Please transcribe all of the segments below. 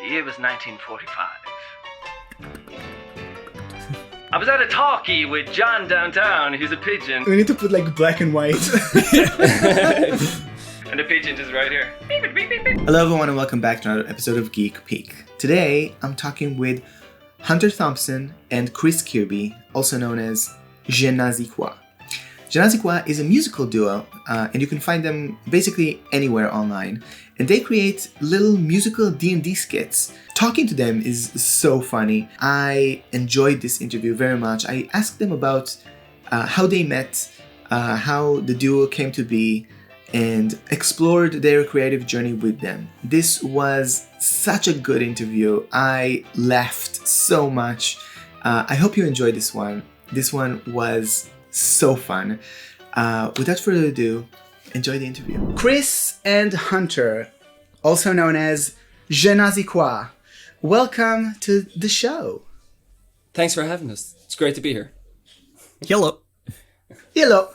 The year was 1945. I was at a talkie with John downtown, who's a pigeon. We need to put like black and white. And the pigeon is right here. Hello everyone and welcome back to another episode of Geek. Today I'm talking with Hunter Thompson and Chris Kirby, also known as GenasiQuoi. GenasiQuoi is a musical duo and you can find them basically anywhere online. And they create little musical D&D skits. Talking to them is so funny. I enjoyed this interview very much. I asked them about how they met, how the duo came to be, and explored their creative journey with them. This was such a good interview. I laughed so much. I hope you enjoyed this one. This one was so fun. Without further ado, enjoy the interview. Chris and Hunter, also known as GenasiQuoi, welcome to the show. Thanks for having us. It's great to be here. Hello. Hello.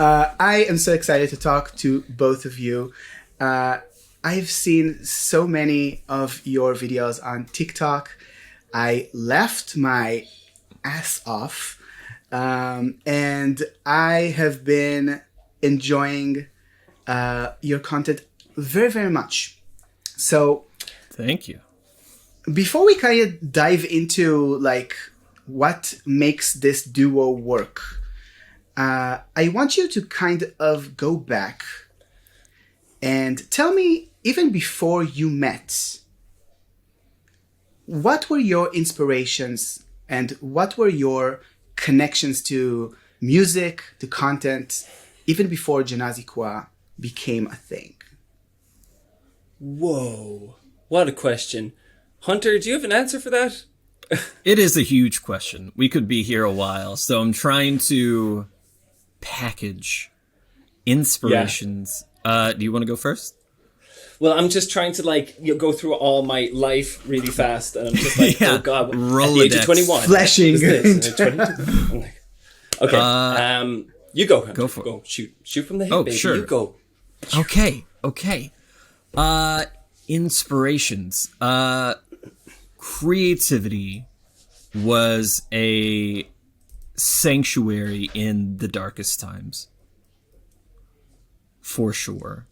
I am so excited to talk to both of you. I've seen so many of your videos on TikTok. I laughed my ass off. And I have been enjoying your content very, very much. So, thank you. Before we kind of dive into like what makes this duo work, I want you to kind of go back and tell me, even before you met, what were your inspirations and what were your connections to music, to content, even before GenasiQuoi became a thing? Whoa. What a question. Hunter, do you have an answer for that? It is a huge question. We could be here a while, so I'm trying to package inspirations. Do you want to go first? Well, I'm just trying to go through all my life really fast, and I'm just like, Yeah. oh god, Rolodex. at the age of 21. Flashing. Is this? 22? I'm like, okay, you go, Hunter. Go for it. Go, shoot from the hip, Oh, baby. sure. You go. Okay. Inspirations. Creativity was a sanctuary in the darkest times. For sure.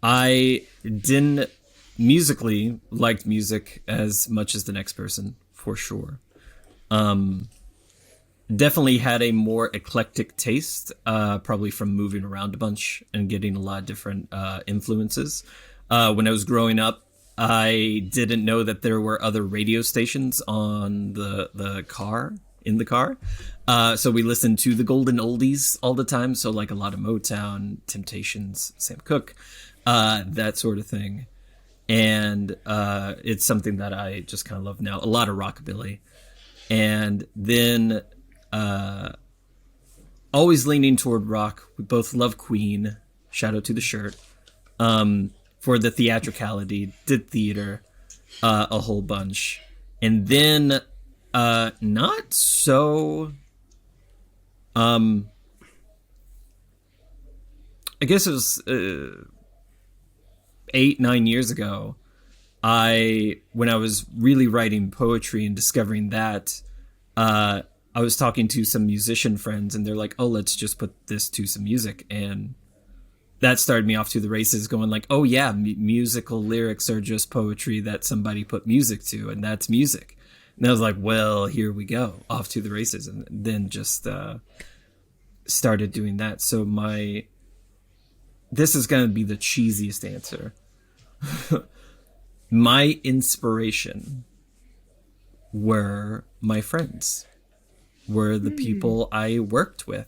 I didn't musically liked music as much as the next person, for sure. Definitely had a more eclectic taste, probably from moving around a bunch and getting a lot of different influences. When I was growing up, I didn't know that there were other radio stations on the car, in the car. So we listened to the golden oldies all the time. So like a lot of Motown, Temptations, Sam Cooke, that sort of thing. And it's something that I just kind of love now. A lot of rockabilly. And then always leaning toward rock. We both love Queen. Shout out to the shirt. For the theatricality, did theater a whole bunch. And then not so I guess it was 8-9 years ago, when I was really writing poetry and discovering that, I was talking to some musician friends and they're like, oh, let's just put this to some music. And that started me off to the races, going like, oh yeah, musical lyrics are just poetry that somebody put music to, and that's music. And I was like, well, here we go, off to the races. And then just started doing that. So this is going to be the cheesiest answer. My inspiration were my friends, were the people I worked with.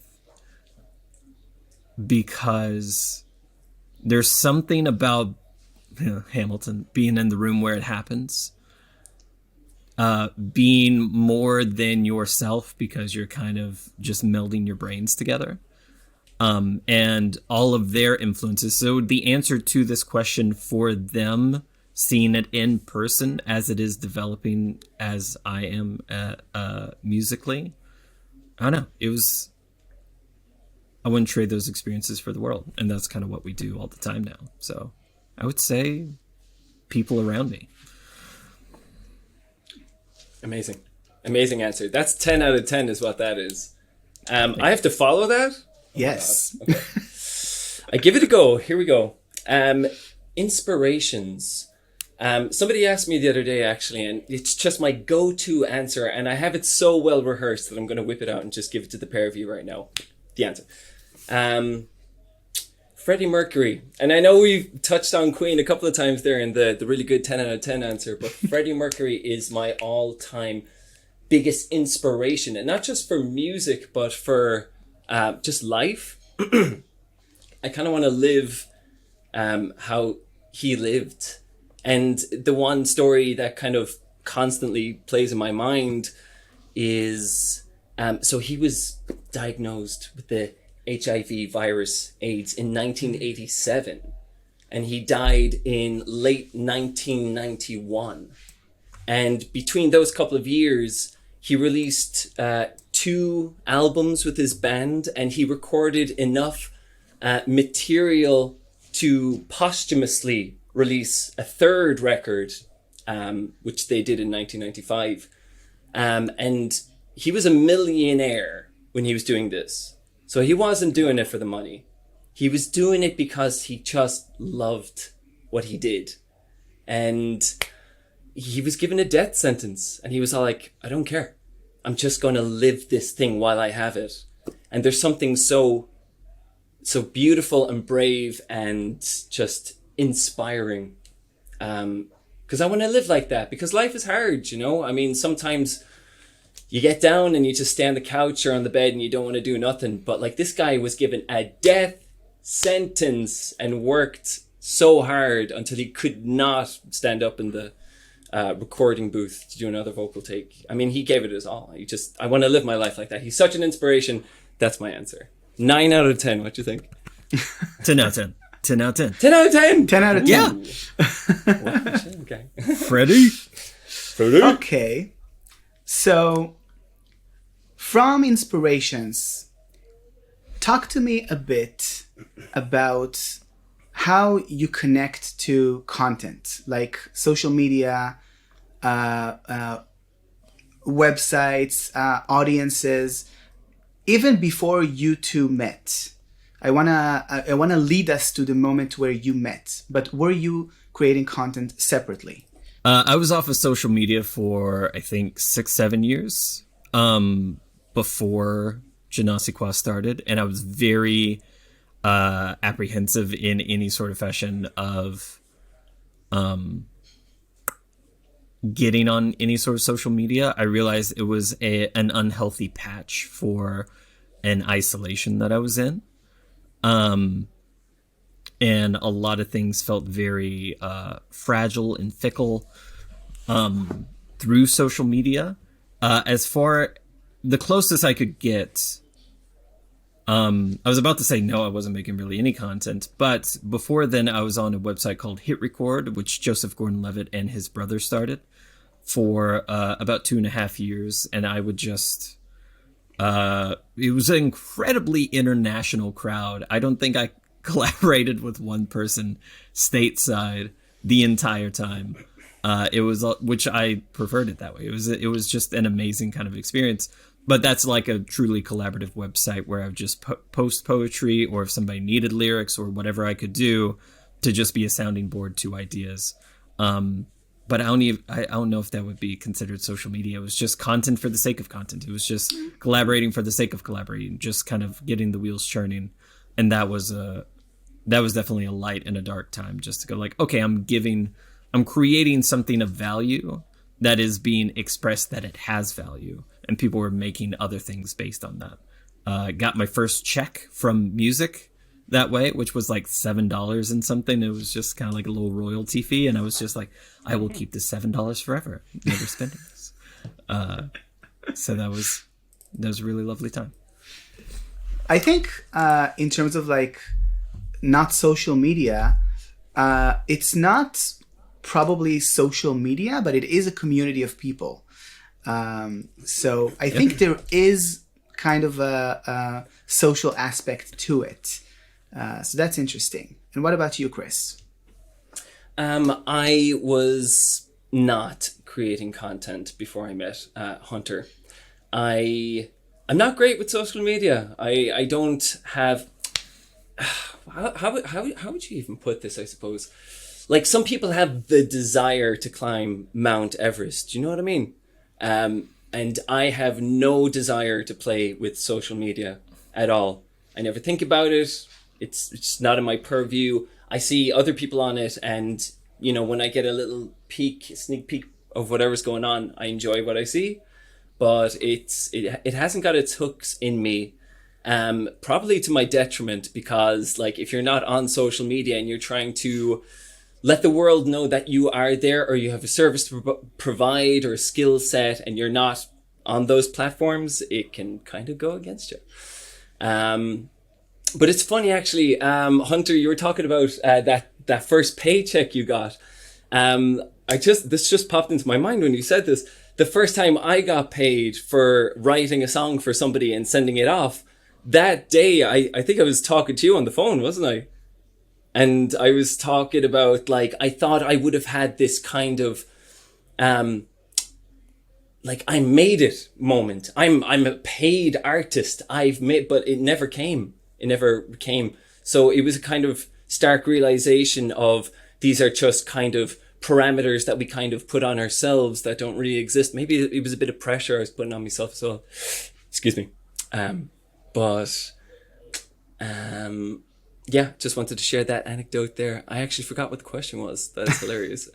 Because there's something about Hamilton being in the room where it happens, being more than yourself because you're kind of just melding your brains together, and all of their influences. So the answer to this question for them, seeing it in person as it is developing as I am musically, I don't know, I wouldn't trade those experiences for the world. And that's kind of what we do all the time now. So I would say people around me. Amazing answer. That's 10 out of 10 is what that is. I have to follow that? Yes. Okay. I give it a go. Here we go. Inspirations. Somebody asked me the other day, actually, and it's just my go-to answer, and I have it so well rehearsed that I'm going to whip it out and just give it to the pair of you right now. The answer. Freddie Mercury. And I know we've touched on Queen a couple of times there in the really good 10 out of 10 answer, but Freddie Mercury is my all-time biggest inspiration, and not just for music, but for just life. I kind of want to live how he lived. And the one story that kind of constantly plays in my mind is, so he was diagnosed with the HIV virus AIDS in 1987, and he died in late 1991. And between those couple of years, he released 2 albums with his band, and he recorded enough material to posthumously release a 3rd record, which they did in 1995. And he was a millionaire when he was doing this. So he wasn't doing it for the money. He was doing it because he just loved what he did. And he was given a death sentence, and he was all like, I don't care. I'm just going to live this thing while I have it. And there's something so beautiful and brave and just inspiring. Because I want to live like that, because life is hard, you know? I mean, sometimes you get down and you just stay on the couch or on the bed and you don't want to do nothing. But like, this guy was given a death sentence and worked so hard until he could not stand up in the recording booth to do another vocal take. I mean, he gave it his all. I want to live my life like that. He's such an inspiration. That's my answer. 9 out of 10. What do you think? 10 out of 10. 10 out of 10. 10 out of 10. 10 out of 10. Yeah. Okay. Freddie. Okay. So, from inspirations, talk to me a bit about how you connect to content, like social media, websites, audiences, even before you two met. I wanna lead us to the moment where you met, but were you creating content separately? I was off of social media for, I think, 6-7 years before GenasiQuoi started, and I was very apprehensive in any sort of fashion of getting on any sort of social media. I realized it was an unhealthy patch for an isolation that I was in. And a lot of things felt very fragile and fickle through social media. As far the closest I could get, I was about to say no, I wasn't making really any content, but before then I was on a website called Hit Record, which Joseph Gordon-Levitt and his brother started for about 2.5 years, and I would just it was an incredibly international crowd. I don't think I collaborated with one person stateside the entire time. It was, which I preferred it that way. It was just an amazing kind of experience. But that's like a truly collaborative website where I would just post poetry, or if somebody needed lyrics or whatever I could do to just be a sounding board to ideas. But I don't know if that would be considered social media. It was just content for the sake of content. It was just collaborating for the sake of collaborating, just kind of getting the wheels churning. And that was definitely a light in a dark time, just to go like, okay, I'm creating something of value that is being expressed that it has value. And people were making other things based on that. Got my first check from music that way, which was like $7 and something. It was just kind of like a little royalty fee. And I was just like, I will keep this $7 forever. Never spending this. So that was a really lovely time. I think in terms of like not social media, it's not probably social media, but it is a community of people. So I think there is kind of a social aspect to it. So that's interesting. And what about you, Chris? I was not creating content before I met Hunter. I'm not great with social media. I don't have... How would you even put this, I suppose? Like, some people have the desire to climb Mount Everest. Do you know what I mean? And I have no desire to play with social media at all. I never think about it. It's just not in my purview. I see other people on it, and, you know, when I get a little sneak peek of whatever's going on, I enjoy what I see. But it hasn't got its hooks in me. Probably to my detriment, because, like, if you're not on social media and you're trying to let the world know that you are there, or you have a service to provide or a skill set, and you're not on those platforms, it can kind of go against you. But it's funny, actually, Hunter, you were talking about that first paycheck you got. This just popped into my mind when you said this. The first time I got paid for writing a song for somebody and sending it off, that day, I think I was talking to you on the phone, wasn't I? And I was talking about, like, I thought I would have had this kind of, like, I made it moment. I'm a paid artist. But it never came. It never came. So it was a kind of stark realization of, these are just kind of parameters that we kind of put on ourselves that don't really exist. Maybe it was a bit of pressure I was putting on myself as well. Excuse me. Yeah, just wanted to share that anecdote there. I actually forgot what the question was. That's hilarious.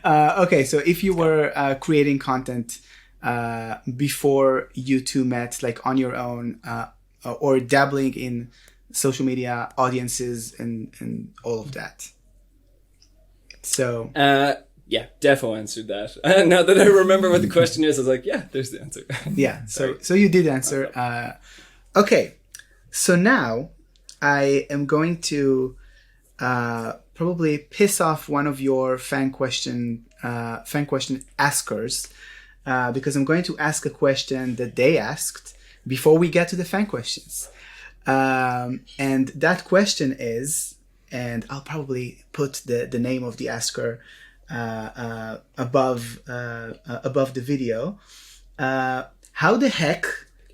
Okay, so if you were creating content before you two met, like on your own, or dabbling in social media audiences and all of that. So yeah, defo answered that. Now that I remember what the question is, I was like, yeah, there's the answer. Yeah, so you did answer. Okay, so now I am going to probably piss off one of your fan question askers, because I'm going to ask a question that they asked before we get to the fan questions. And that question is, and I'll probably put the name of the asker above the video. How the heck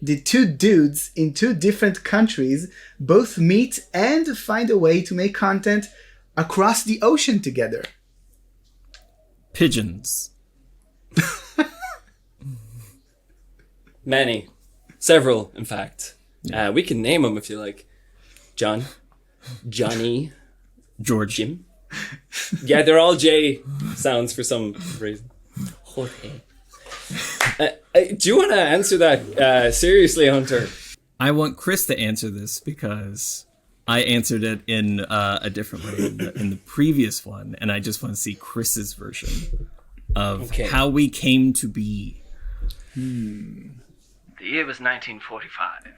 did two dudes in two different countries both meet and find a way to make content across the ocean together? Pigeons. Many. Several, in fact. We can name them if you like. John. Johnny. George. Jim. Yeah, they're all J sounds for some reason. Jorge. Do you want to answer that seriously, Hunter? I want Chris to answer this because I answered it in a different way in the previous one, and I just want to see Chris's version of how we came to be. The year was 1945.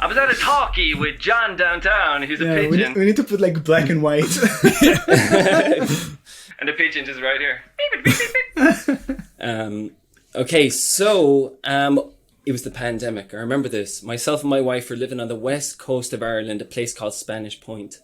I was at a talkie with John downtown. He's a pigeon. We need to put like black and white. And the pigeon is right here. Okay, so it was the pandemic. I remember this. Myself and my wife were living on the west coast of Ireland, a place called Spanish Point.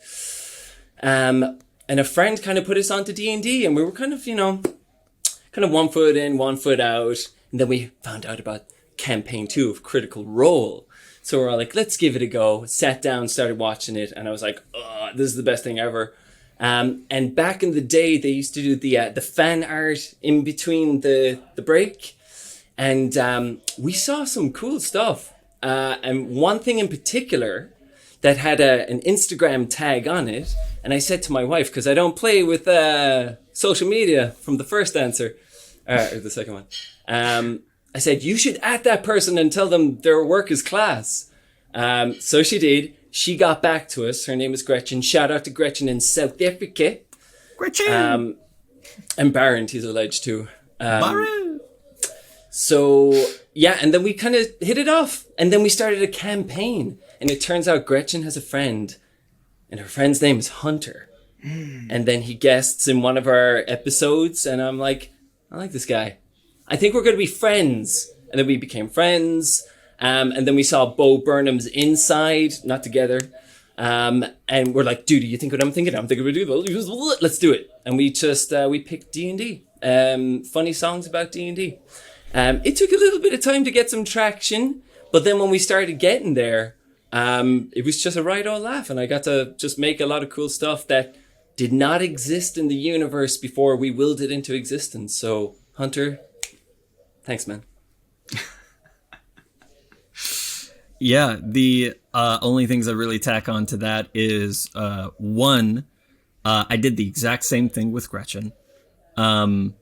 And a friend kind of put us onto D&D, and we were kind of, kind of 1 foot in, 1 foot out. And then we found out about campaign 2 of Critical Role. So we're all like, let's give it a go. Sat down, started watching it, and I was like, oh, this is the best thing ever. And back in the day, they used to do the fan art in between the break. And we saw some cool stuff. And one thing in particular that had an Instagram tag on it. And I said to my wife, because I don't play with social media from the first answer, or the second one. I said, you should add that person and tell them their work is class. So she did. She got back to us. Her name is Gretchen. Shout out to Gretchen in South Africa. Gretchen! And Barrent, he's alleged to. Barrent! So, yeah, and then we kind of hit it off. And then we started a campaign. And it turns out Gretchen has a friend. And her friend's name is Hunter. And then he guests in one of our episodes. And I'm like, I like this guy. I think we're going to be friends. And then we became friends. And then we saw Bo Burnham's Inside, not together. And we're like, dude, do you think what I'm thinking? I'm thinking we do. Let's do it. And we just we picked D&D. Funny songs about D&D. It took a little bit of time to get some traction, but then when we started getting there, it was just a right old laugh, and I got to just make a lot of cool stuff that did not exist in the universe before we willed it into existence. So, Hunter, thanks, man. Yeah, the only things I really tack on to that is one, I did the exact same thing with Gretchen. And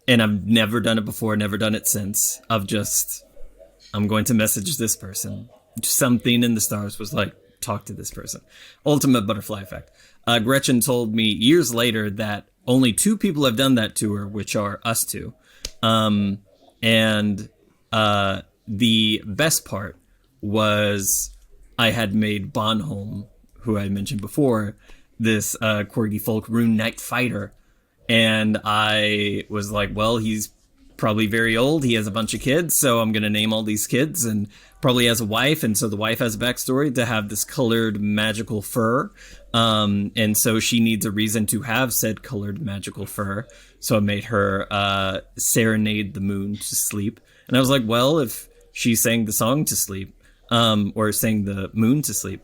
I've never done it before, never done it since. I'm going to message this person. Something in the stars was like, talk to this person. Ultimate butterfly effect. Gretchen told me years later that only 2 people have done that to her, which are us 2. And the best part was I had made Bonholm, who I mentioned before, this Corgi folk rune knight fighter. And I was like, well, he's probably very old. He has a bunch of kids, so I'm going to name all these kids, and probably has a wife. And so the wife has a backstory to have this colored magical fur. And so she needs a reason to have said colored magical fur. So I made her serenade the moon to sleep. And I was like, well, if she sang the song to sleep, or sang the moon to sleep,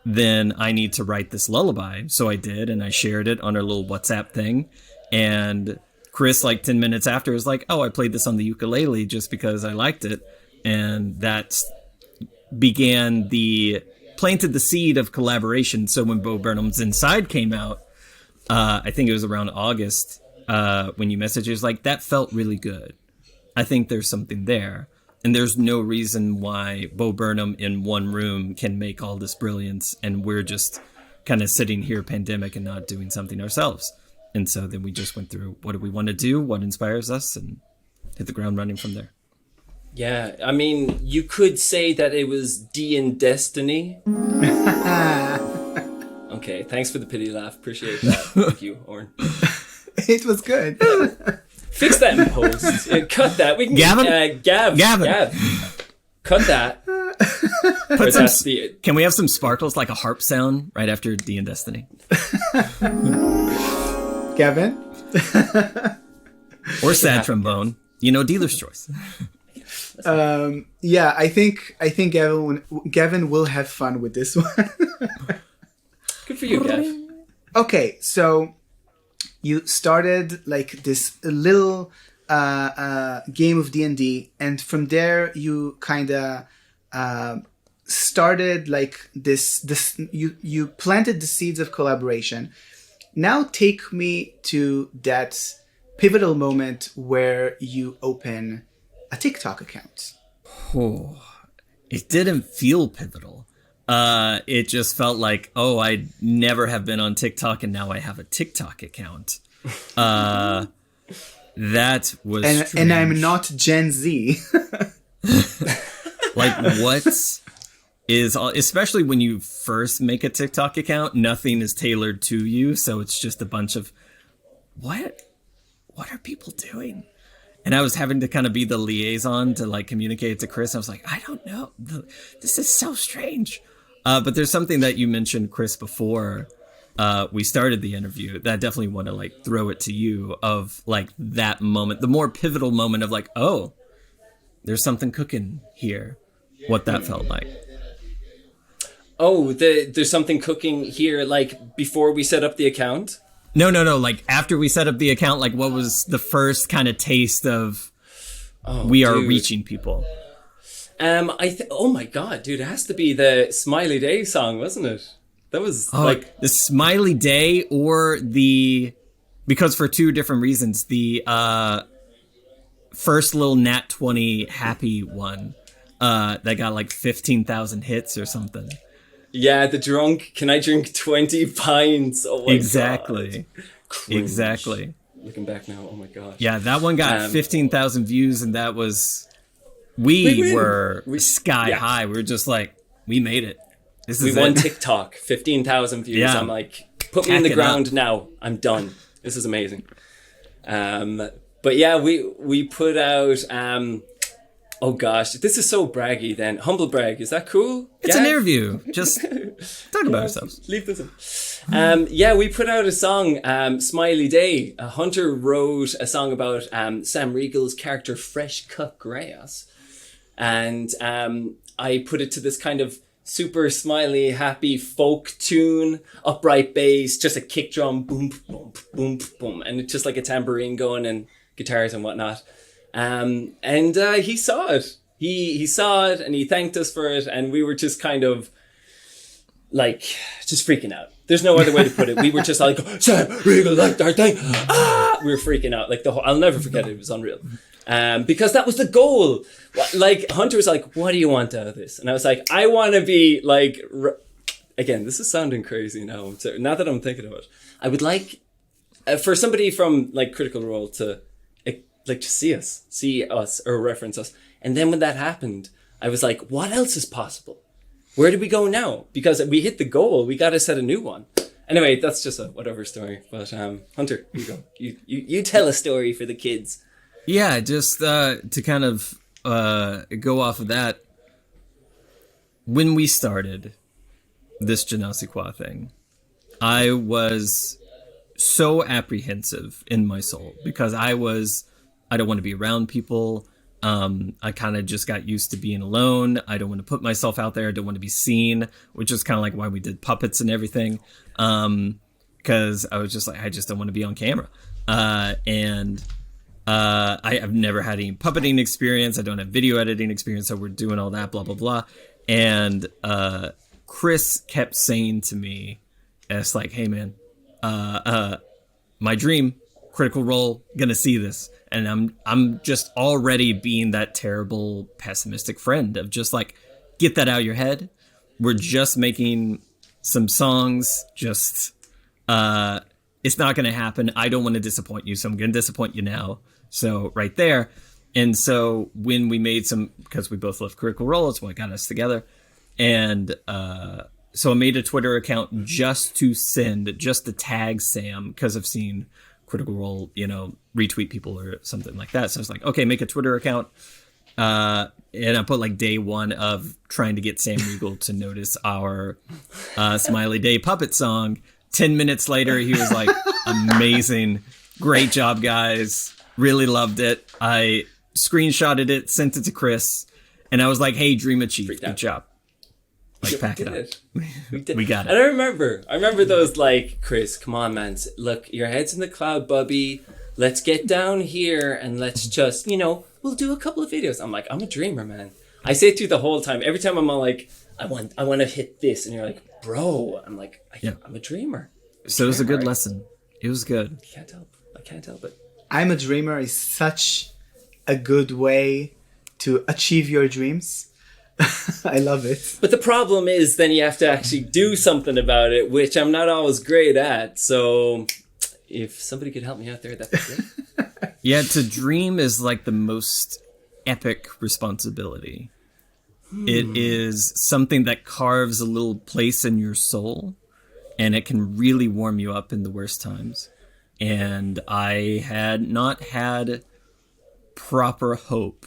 then I need to write this lullaby. So I did, and I shared it on our little WhatsApp thing. And Chris, like 10 minutes after, was like, oh, I played this on the ukulele just because I liked it. And that planted the seed of collaboration. So when Bo Burnham's Inside came out, I think it was around August, when you messaged, it was like, that felt really good. I think there's something there. And there's no reason why Bo Burnham in one room can make all this brilliance, and we're just kind of sitting here pandemic and not doing something ourselves. And so then we just went through, what do we want to do? What inspires us? And hit the ground running from there. Yeah, I mean, you could say that it was D and Destiny. Okay, thanks for the pity laugh. Appreciate that. Thank you, Oren. It was good. Fix that in post. Cut that. We can Gavin? Gav. Cut that. Can we have some sparkles, like a harp sound right after D and Destiny? Gavin? Or sad trombone. Dealer's choice. Yeah, I think Gavin will have fun with this one. Good for you, Gav. Okay, so you started like this little game of D&D, and from there you kind of started like this. You planted the seeds of collaboration. Now take me to that pivotal moment where you open a TikTok account. Oh, it didn't feel pivotal. It just felt like, oh, I never have been on TikTok, and now I have a TikTok account. That was strange. And I'm not Gen Z. Like, what is, especially when you first make a TikTok account, nothing is tailored to you, so it's just a bunch of what are people doing? And I was having to kind of be the liaison to like communicate to Chris. I was like, I don't know. This is so strange. But there's something that you mentioned, Chris, before we started the interview that I definitely want to like throw it to you, of like that moment, the more pivotal moment of like, oh, there's something cooking here. What that felt like. Oh, there's something cooking here, like before we set up the account? No. Like after we set up the account, like what was the first kind of taste of we are reaching people? Oh my God, dude, it has to be the Smiley Day song, wasn't it? That was like the Smiley Day, or because for two different reasons, the first little Nat 20 happy one that got like 15,000 hits or something. Yeah, the drunk, can I drink 20 pints? Oh my exactly. God. Cringe. Exactly. Looking back now, oh my gosh. Yeah, that one got 15,000 views, and that was, we were sky high. We were just like, we made it. We won TikTok, 15,000 views. Yeah. I'm like, put me in the ground now. I'm done. This is amazing. But yeah, we put out, Oh gosh, this is so braggy then. Humble brag, is that cool? It's an interview. Just talk about ourselves. Leave this in. Yeah, we put out a song, Smiley Day. Hunter wrote a song about Sam Riegel's character Fresh Cut Grass. And I put it to this kind of super smiley, happy folk tune, upright bass, just a kick drum, boom, boom, boom, boom. And it's just like a tambourine going and guitars and whatnot. And he saw it. He saw it and he thanked us for it. And we were just kind of like, just freaking out. There's no other way to put it. We were just like, Sam Riegel liked our thing. Ah! We were freaking out. Like I'll never forget it. It was unreal. Because that was the goal. Like Hunter was like, what do you want out of this? And I was like, I want to be like, again, this is sounding crazy now. Now that I'm thinking of it, I would like for somebody from like Critical Role to like to see us or reference us. And then when that happened, I was like, what else is possible? Where do we go now? Because we hit the goal. We got to set a new one. Anyway, that's just a whatever story. But Hunter, you go. You tell a story for the kids. Yeah, just to kind of go off of that. When we started this GenasiQuoi thing, I was so apprehensive in my soul because I don't want to be around people. I kind of just got used to being alone. I don't want to put myself out there. I don't want to be seen, which is kind of like why we did puppets and everything. Because I was just like, I just don't want to be on camera. I have never had any puppeting experience. I don't have video editing experience. So we're doing all that, blah, blah, blah. And Chris kept saying to me, it's like, hey, man, my dream, Critical Role, gonna see this. And I'm just already being that terrible pessimistic friend of just like, get that out of your head. We're just making some songs. Just, it's not going to happen. I don't want to disappoint you. So I'm going to disappoint you now. So right there. And so when we made because we both love Critical Role, it's what got us together. And, so I made a Twitter account just to tag Sam, because I've seen Critical Role, retweet people or something like that. So I was like, okay, make a Twitter account. And I put like day one of trying to get Sam Riegel to notice our Smiley Day puppet song. 10 minutes later, he was like, amazing. Great job, guys. Really loved it. I screenshotted it, sent it to Chris. And I was like, hey, dream achieved. Good job. Like, pack it up. We got it. And I remember those like, Chris, come on, man. Look, your head's in the cloud, bubby. Let's get down here and let's just, we'll do a couple of videos. I'm like, I'm a dreamer, man. I say it to you the whole time. Every time I'm all like, I want to hit this. And you're like, bro. I'm like, I'm a dreamer. So it was a good lesson. It was good. I can't help it. I'm a dreamer is such a good way to achieve your dreams. I love it. But the problem is then you have to actually do something about it, which I'm not always great at. So if somebody could help me out there, that'd be great. Yeah, to dream is like the most epic responsibility. It is something that carves a little place in your soul, and it can really warm you up in the worst times. And I had not had proper hope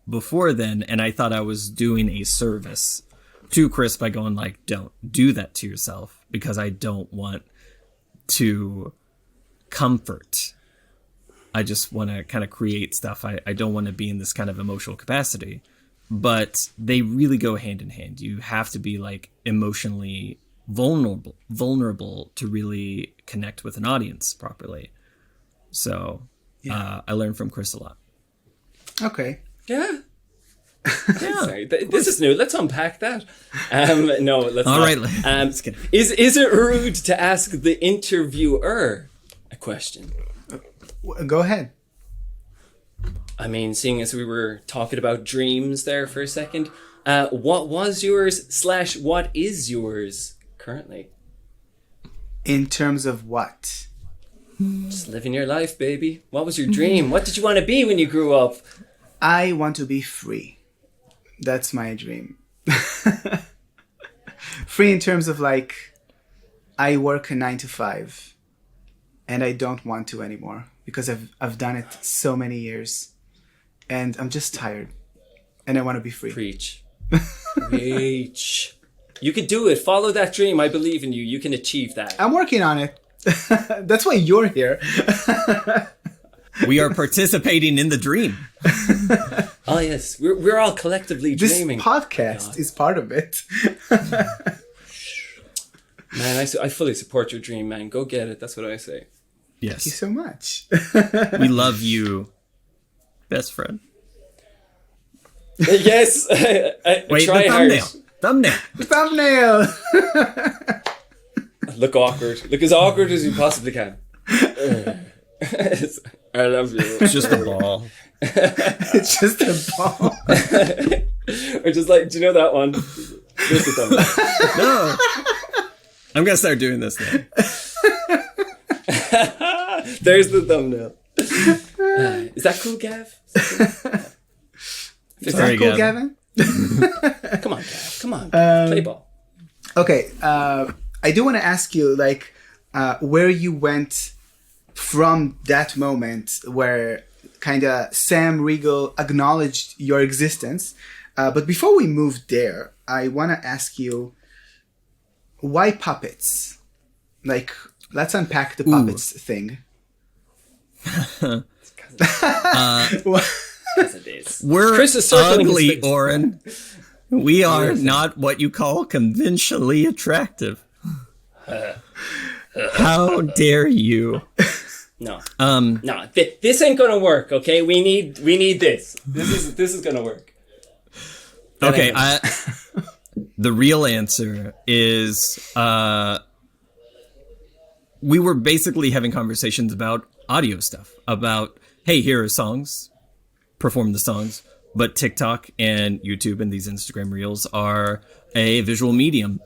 before then, and I thought I was doing a service to Chris by going like, don't do that to yourself, because I don't want to comfort. I just want to kind of create stuff. I don't want to be in this kind of emotional capacity, but they really go hand in hand. You have to be like emotionally vulnerable to really connect with an audience properly. So I learned from Chris a lot. Okay. Yeah. Sorry, this is new. Let's unpack that. No, let's All not. Right. Is it rude to ask the interviewer a question? Go ahead. I mean, seeing as we were talking about dreams there for a second, what was yours / what is yours currently? In terms of what? Just living your life, baby. What was your dream? What did you want to be when you grew up? I want to be free. That's my dream. Free in terms of like, I work a 9 to 5 and I don't want to anymore because I've done it so many years and I'm just tired. and I want to be free. Preach. Preach. You could do it. Follow that dream. I believe in you. You can achieve that. I'm working on it. That's why you're here. We are participating in the dream. Oh, yes. We're all collectively dreaming. This podcast is part of it. Man, I fully support your dream, man. Go get it. That's what I say. Yes. Thank you so much. We love you, best friend. Yes. Wait, try the hard. thumbnail. Look awkward. Look as awkward as you possibly can. I love you. It's just a ball. It's just a ball. Or just like, do you know that one? There's the thumbnail. No. I'm going to start doing this now. There's the thumbnail. Is that cool, Gav? Is that cool, Gavin? Come on, Gav. Come on. Play ball. Okay. I do want to ask you, like, where you went from that moment where kind of Sam Riegel acknowledged your existence. But before we move there, I want to ask you, why puppets? Like, let's unpack the puppets thing. We're Chris is circling ugly, his face. Oren. We are not what you call conventionally attractive. How dare you? No. No. This ain't gonna work. Okay, we need this. This is gonna work. Okay, the real answer is we were basically having conversations about audio stuff. About, hey, here are songs, perform the songs. But TikTok and YouTube and these Instagram Reels are a visual medium.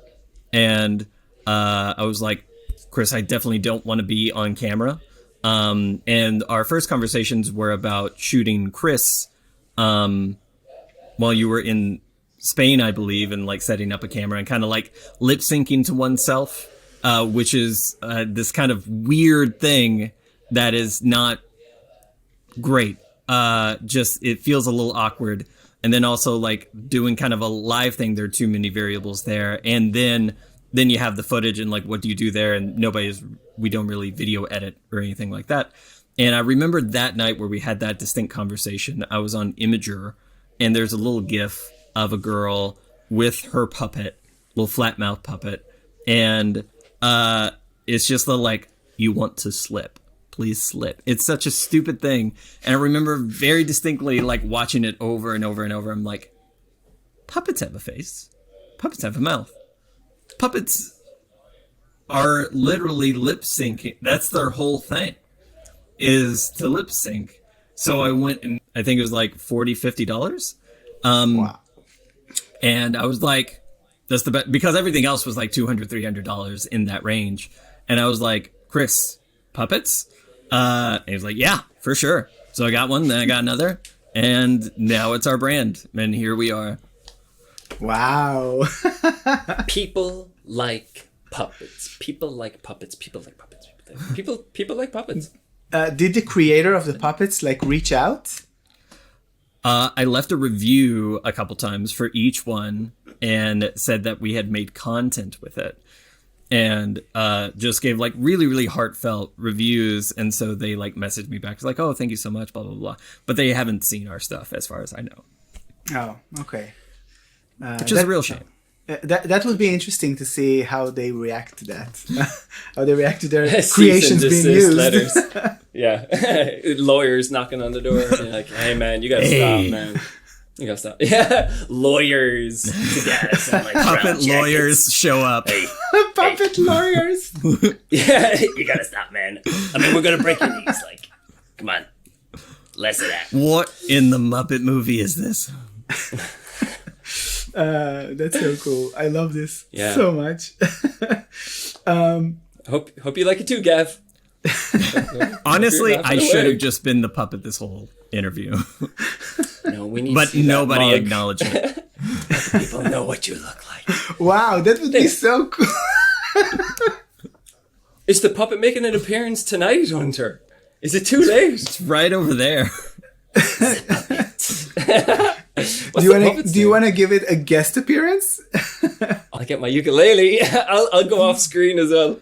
And I was like, Chris, I definitely don't want to be on camera. And our first conversations were about shooting Chris while you were in Spain, I believe, and like setting up a camera and kind of like lip syncing to oneself, which is this kind of weird thing that is not great. Just it feels a little awkward. And then also like doing kind of a live thing, there are too many variables there. And then you have the footage and like, what do you do there? And we don't really video edit or anything like that. And I remember that night where we had that distinct conversation. I was on Imager and there's a little GIF of a girl with her puppet, little flat mouth puppet. And it's just the like, you want to slip. Please slip. It's such a stupid thing. And I remember very distinctly like watching it over and over and over. I'm like, puppets have a face. Puppets have a mouth. Puppets are literally lip syncing. That's their whole thing, is to lip sync. So I went and I think it was like $40, $50. Wow. And I was like, that's the best, because everything else was like $200, $300 in that range. And I was like, Chris, puppets? And he was like, yeah, for sure. So I got one, then I got another, and now it's our brand. And here we are. Wow. People like puppets. People like puppets. People like puppets. People like puppets. Did the creator of the puppets like reach out? I left a review a couple times for each one and said that we had made content with it. And just gave like really, really heartfelt reviews. And so they like messaged me back. It's like, oh, thank you so much, blah, blah, blah. But they haven't seen our stuff as far as I know. Oh, okay. Which is a real shame. That would be interesting to see how they react to that. How they react to their Cease creations and being desist used. letters. Yeah. Lawyers knocking on the door. You're like, hey, man, you gotta stop, man. You gotta stop. Yeah. Lawyers. Like puppet lawyers show up. Hey. Puppet lawyers. Yeah, you gotta stop, man. I mean, we're gonna break your knees. Like, come on. Less of that. What in the Muppet movie is this? That's so cool. I love this so much. Hope you like it too, Gav. Honestly, I should have just been the puppet this whole interview. No, we need but to see nobody that mug. acknowledged it. People know what you look like. Wow, that would be so cool. Is the puppet making an appearance tonight, Hunter? Is it too late? It's right over there. Do you want to give it a guest appearance? I'll get my ukulele. I'll go off screen as well.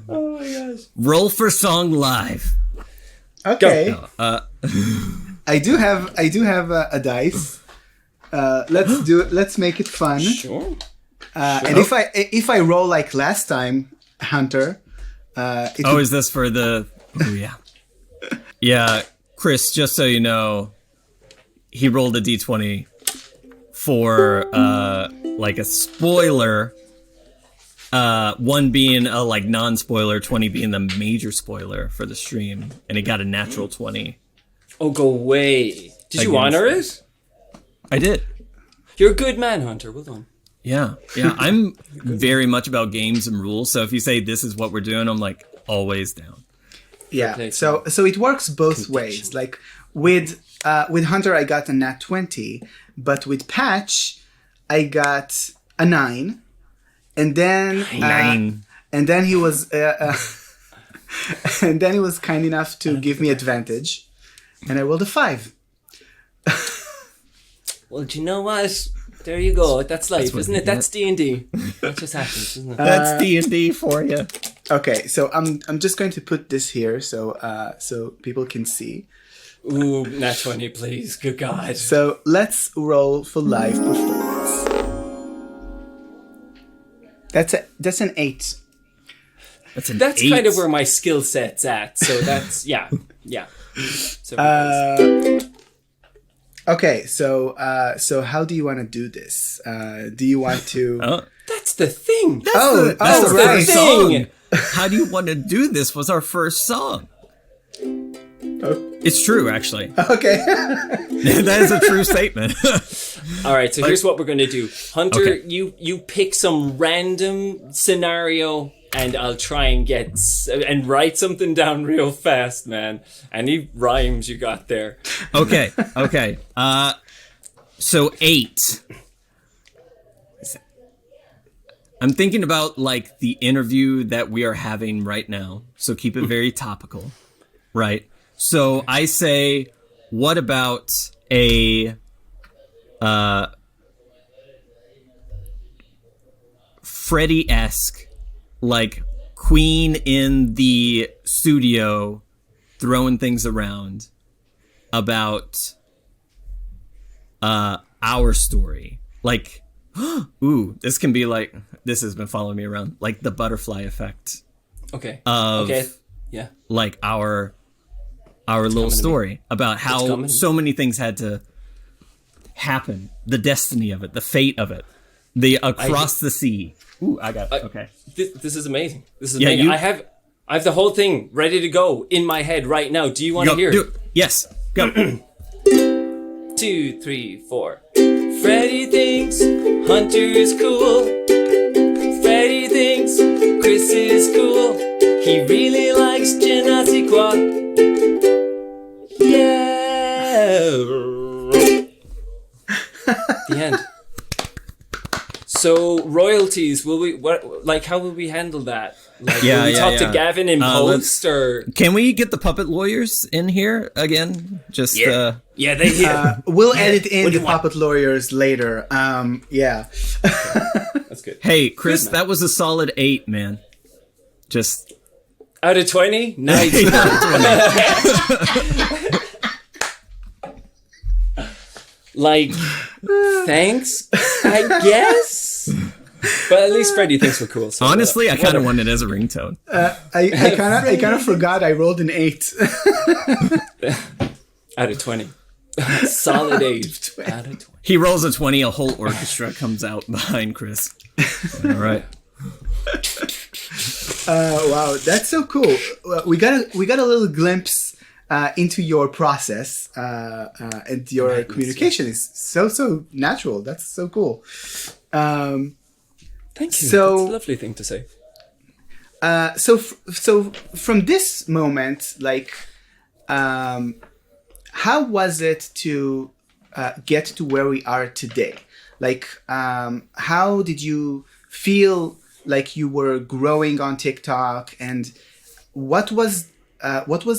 Oh my gosh. Roll for song live. Okay. No, I do have a dice. Let's make it fun. Sure. And if I roll like last time, Hunter. Is this for the? Oh yeah. Yeah, Chris. Just so you know, he rolled a d20 for like a spoiler. 1 being a like non-spoiler, 20 being the major spoiler for the stream, and he got a natural 20. Oh, go away. Did you honor it? I did. You're a good man, Hunter. Well done. Yeah. I'm very much about games and rules, so if you say this is what we're doing, I'm like always down. Yeah. So it works both ways. Like with Hunter, I got a nat 20, but with Patch, I got a 9, and then 9. And then he was and then he was kind enough to give me advantage, and I rolled a 5. Well, do you know what? There you go. That's life, isn't it? That's D&D. That just happens, isn't it? That's D&D for you. Okay, so I'm just going to put this here so people can see. Ooh, nat 20, please. Good God. So let's roll for live performance. That's an 8. That's 8. Kind of where my skill set's at. So that's yeah. So okay, so how do you want to do this? Do you want to? That's the thing. That's the right. Song. How do you want to do this? Was our first song. It's true, actually. Okay. That is a true statement. All right, so here's what we're going to do. Hunter, you pick some random scenario, and I'll try and write something down real fast, man. Any rhymes you got there? Okay. So 8. I'm thinking about like the interview that we are having right now. So keep it very topical, right? So I say, what about a Freddy-esque, like Queen in the studio throwing things around about our story. Like, ooh, this can be like, this has been following me around, like the butterfly effect. Okay. Yeah. Like our little story about how so many things had to happen, the destiny of it, the fate of it, the across the sea. Ooh, I got it. Okay. This is amazing. This is amazing. I have the whole thing ready to go in my head right now. Do you want to hear it? Yes. Go. 2, 3, 4. Freddy thinks Hunter is cool. Freddy thinks Chris is cool. He really likes GenasiQuoi. Yeah. The end. So royalties, how will we handle that? Like, will we talk to Gavin in post, or can we get the puppet lawyers in here again? Just we'll edit in the puppet lawyers later. Yeah. That's good. Hey, Chris, that was a solid 8, man. Just out of 20? Nice. Like, thanks, I guess. But at least Freddy thinks we're cool. So honestly, I kind of want it as a ringtone. I kind of forgot I rolled an 8. Out of 20. Solid 8. Out of 20. He rolls a 20, a whole orchestra comes out behind Chris. All right. Wow, that's so cool. We got a little glimpse into your process, and your communication is so natural. That's so cool. Thank you. So, that's a lovely thing to say. So from this moment, like, how was it to get to where we are today? Like, how did you feel like you were growing on TikTok, and what was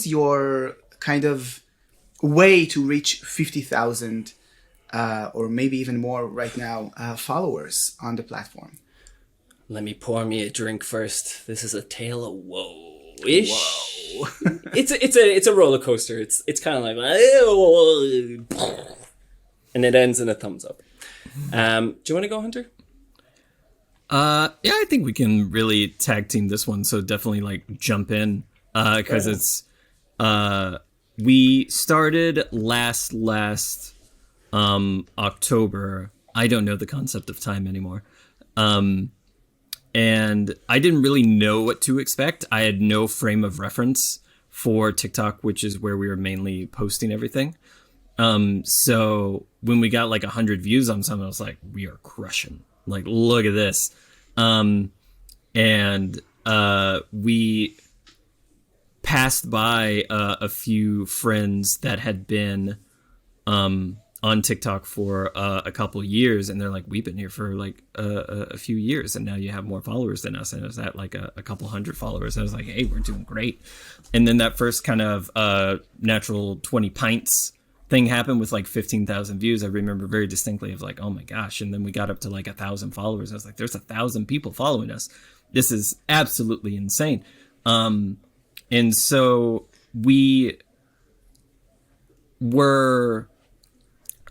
your kind of way to reach 50,000 or maybe even more right now, followers on the platform? Let me pour me a drink first. This is a tale of woe-ish. Whoa. It's a roller coaster. It's kind of like, and it ends in a thumbs up. Do you want to go, Hunter? Yeah, I think we can really tag team this one. So definitely like jump in, because it's we started last October. I don't know the concept of time anymore. And I didn't really know what to expect. I had no frame of reference for TikTok, which is where we were mainly posting everything. So when we got like 100 views on something, I was like, we are crushing. Like, look at this. We passed by a few friends that had been on TikTok for a couple years, and they're like, we've been here for like a few years, and now you have more followers than us. And it was at like a couple hundred followers. I was like, hey, we're doing great. And then that first kind of natural 20 pints thing happened with like 15,000 views. I remember very distinctly of like, oh my gosh. And then we got up to like 1,000 followers. I was like, there's 1,000 people following us. This is absolutely insane. And so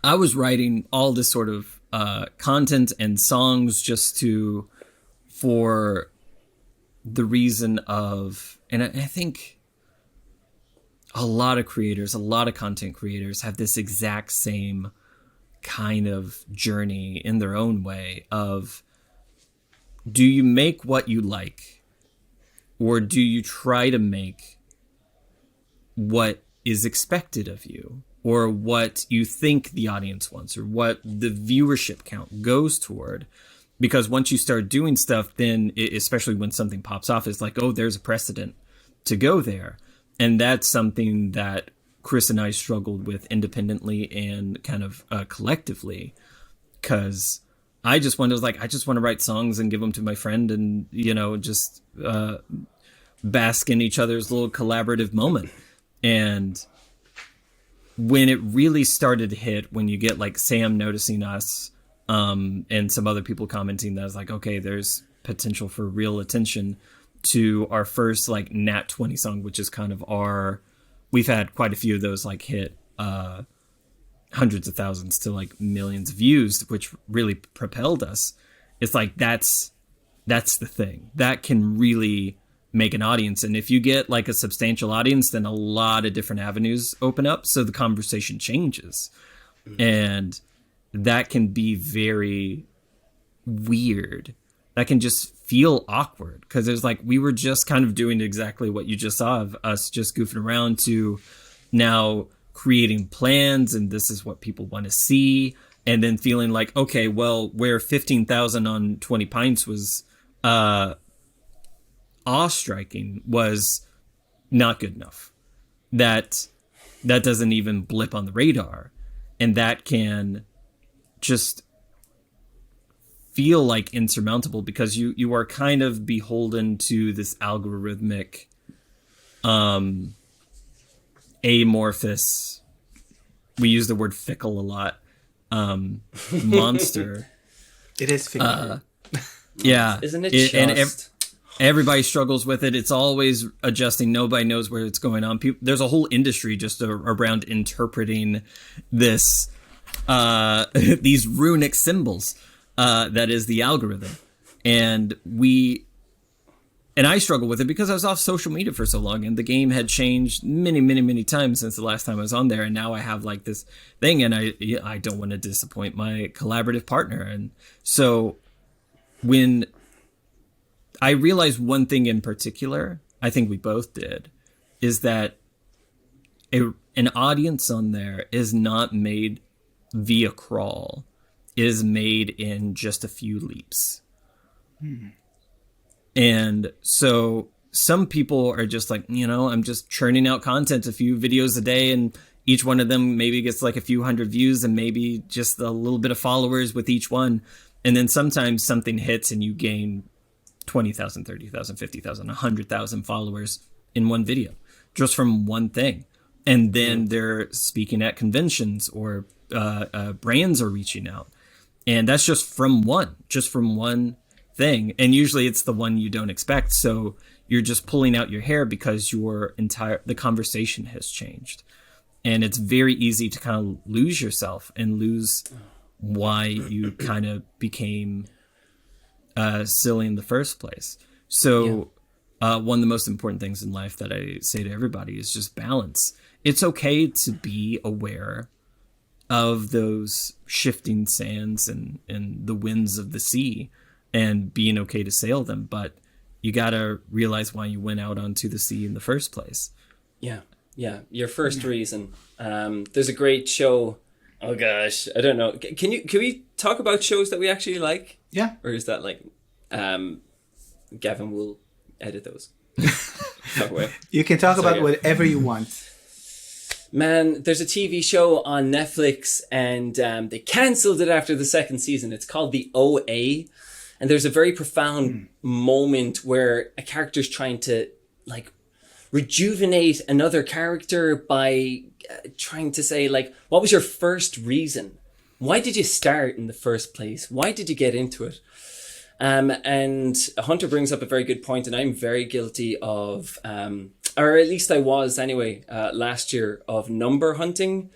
I was writing all this sort of content and songs just for the reason of, and I think a lot of creators, a lot of content creators have this exact same kind of journey in their own way of, do you make what you like, or do you try to make what is expected of you, or what you think the audience wants, or what the viewership count goes toward? Because once you start doing stuff, then especially when something pops off, it's like, oh, there's a precedent to go there. And that's something that Chris and I struggled with independently and kind of collectively, because I just want to write songs and give them to my friend and, just bask in each other's little collaborative moment. And when it really started to hit, when you get like Sam noticing us and some other people commenting, that was like, okay, there's potential for real attention, to our first like Nat 20 song, which is kind of we've had quite a few of those like hit hundreds of thousands to like millions of views, which really propelled us. It's like, that's the thing that can really make an audience. And if you get like a substantial audience, then a lot of different avenues open up. So the conversation changes. And that can be very weird. That can just feel awkward, because it's like, we were just kind of doing exactly what you just saw of us, just goofing around, to now creating plans. And this is what people want to see. And then feeling like, okay, well, where 15,000 on 20 pints was, awe-striking, was not good enough. That doesn't even blip on the radar, and that can just feel like insurmountable, because you are kind of beholden to this algorithmic amorphous, we use the word fickle a lot, monster. It is fickle. Yeah, isn't it just? And everybody struggles with it. It's always adjusting. Nobody knows where it's going on. There's a whole industry just around interpreting this, these runic symbols, that is the algorithm. And I struggle with it because I was off social media for so long, and the game had changed many, many, many times since the last time I was on there. And now I have like this thing, and I don't want to disappoint my collaborative partner. And so when I realized one thing in particular, I think we both did, is that an audience on there is not made via crawl. It is made in just a few leaps. And so some people are just like, I'm just churning out content, a few videos a day, and each one of them maybe gets like a few hundred views and maybe just a little bit of followers with each one. And then sometimes something hits and you gain 20,000, 30,000, 50,000, 100,000 followers in one video, just from one thing. And then they're speaking at conventions or brands are reaching out, and that's just from one thing, and usually it's the one you don't expect. So you're just pulling out your hair because the conversation has changed, and it's very easy to kind of lose yourself and lose why you kind of became silly in the first place. So one of the most important things in life that I say to everybody is just balance. It's okay to be aware of those shifting sands and the winds of the sea and being okay to sail them, but you gotta realize why you went out onto the sea in the first place. Yeah. Your first reason. There's a great show. Oh gosh, I don't know. Can we talk about shows that we actually like? Yeah. Or is that like, Gavin will edit those. You can talk about whatever you want. Man, there's a TV show on Netflix, and they cancelled it after the second season. It's called The OA. And there's a very profound moment where a character's trying to like rejuvenate another character by trying to say, like, what was your first reason? Why did you start in the first place? Why did you get into it? And Hunter brings up a very good point, and I'm very guilty of, or at least I was anyway, last year, of number hunting.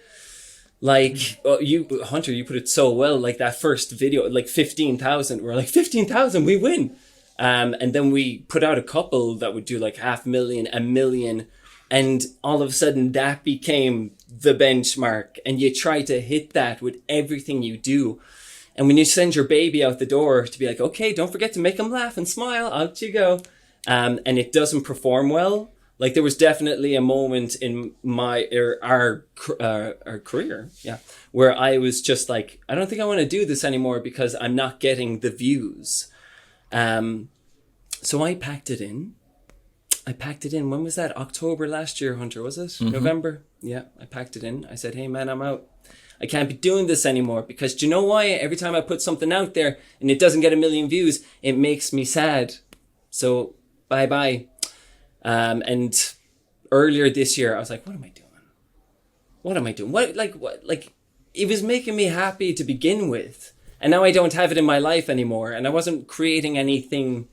Like, Hunter, you put it so well, like that first video, like 15,000, we're like, 15,000, we win. And then we put out a couple that would do like 500,000, 1 million. And all of a sudden that became the benchmark. And you try to hit that with everything you do. And when you send your baby out the door to be like, okay, don't forget to make them laugh and smile, out you go. And it doesn't perform well. Like there was definitely a moment in our career, where I was just like, I don't think I want to do this anymore because I'm not getting the views. So I packed it in. When was that? October last year, Hunter, was it? Mm-hmm. November? Yeah, I packed it in. I said, hey man, I'm out. I can't be doing this anymore because do you know why? Every time I put something out there and it doesn't get 1 million views, it makes me sad. So bye-bye. And earlier this year, I was like, what am I doing? What, it was making me happy to begin with. And now I don't have it in my life anymore. And I wasn't creating anything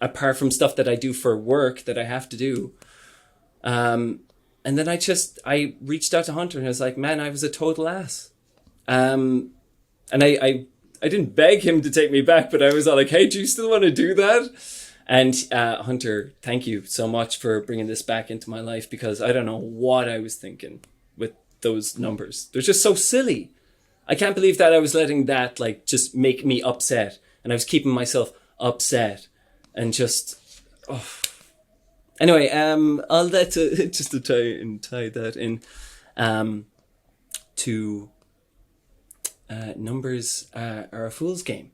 apart from stuff that I do for work that I have to do. And then I reached out to Hunter and I was like, man, I was a total ass. And I didn't beg him to take me back, but I was all like, hey, do you still want to do that? And Hunter, thank you so much for bringing this back into my life, because I don't know what I was thinking with those numbers. They're just so silly. I can't believe that I was letting that like just make me upset, and I was keeping myself upset and just Anyway, I'll let just to tie that in to numbers are a fool's game,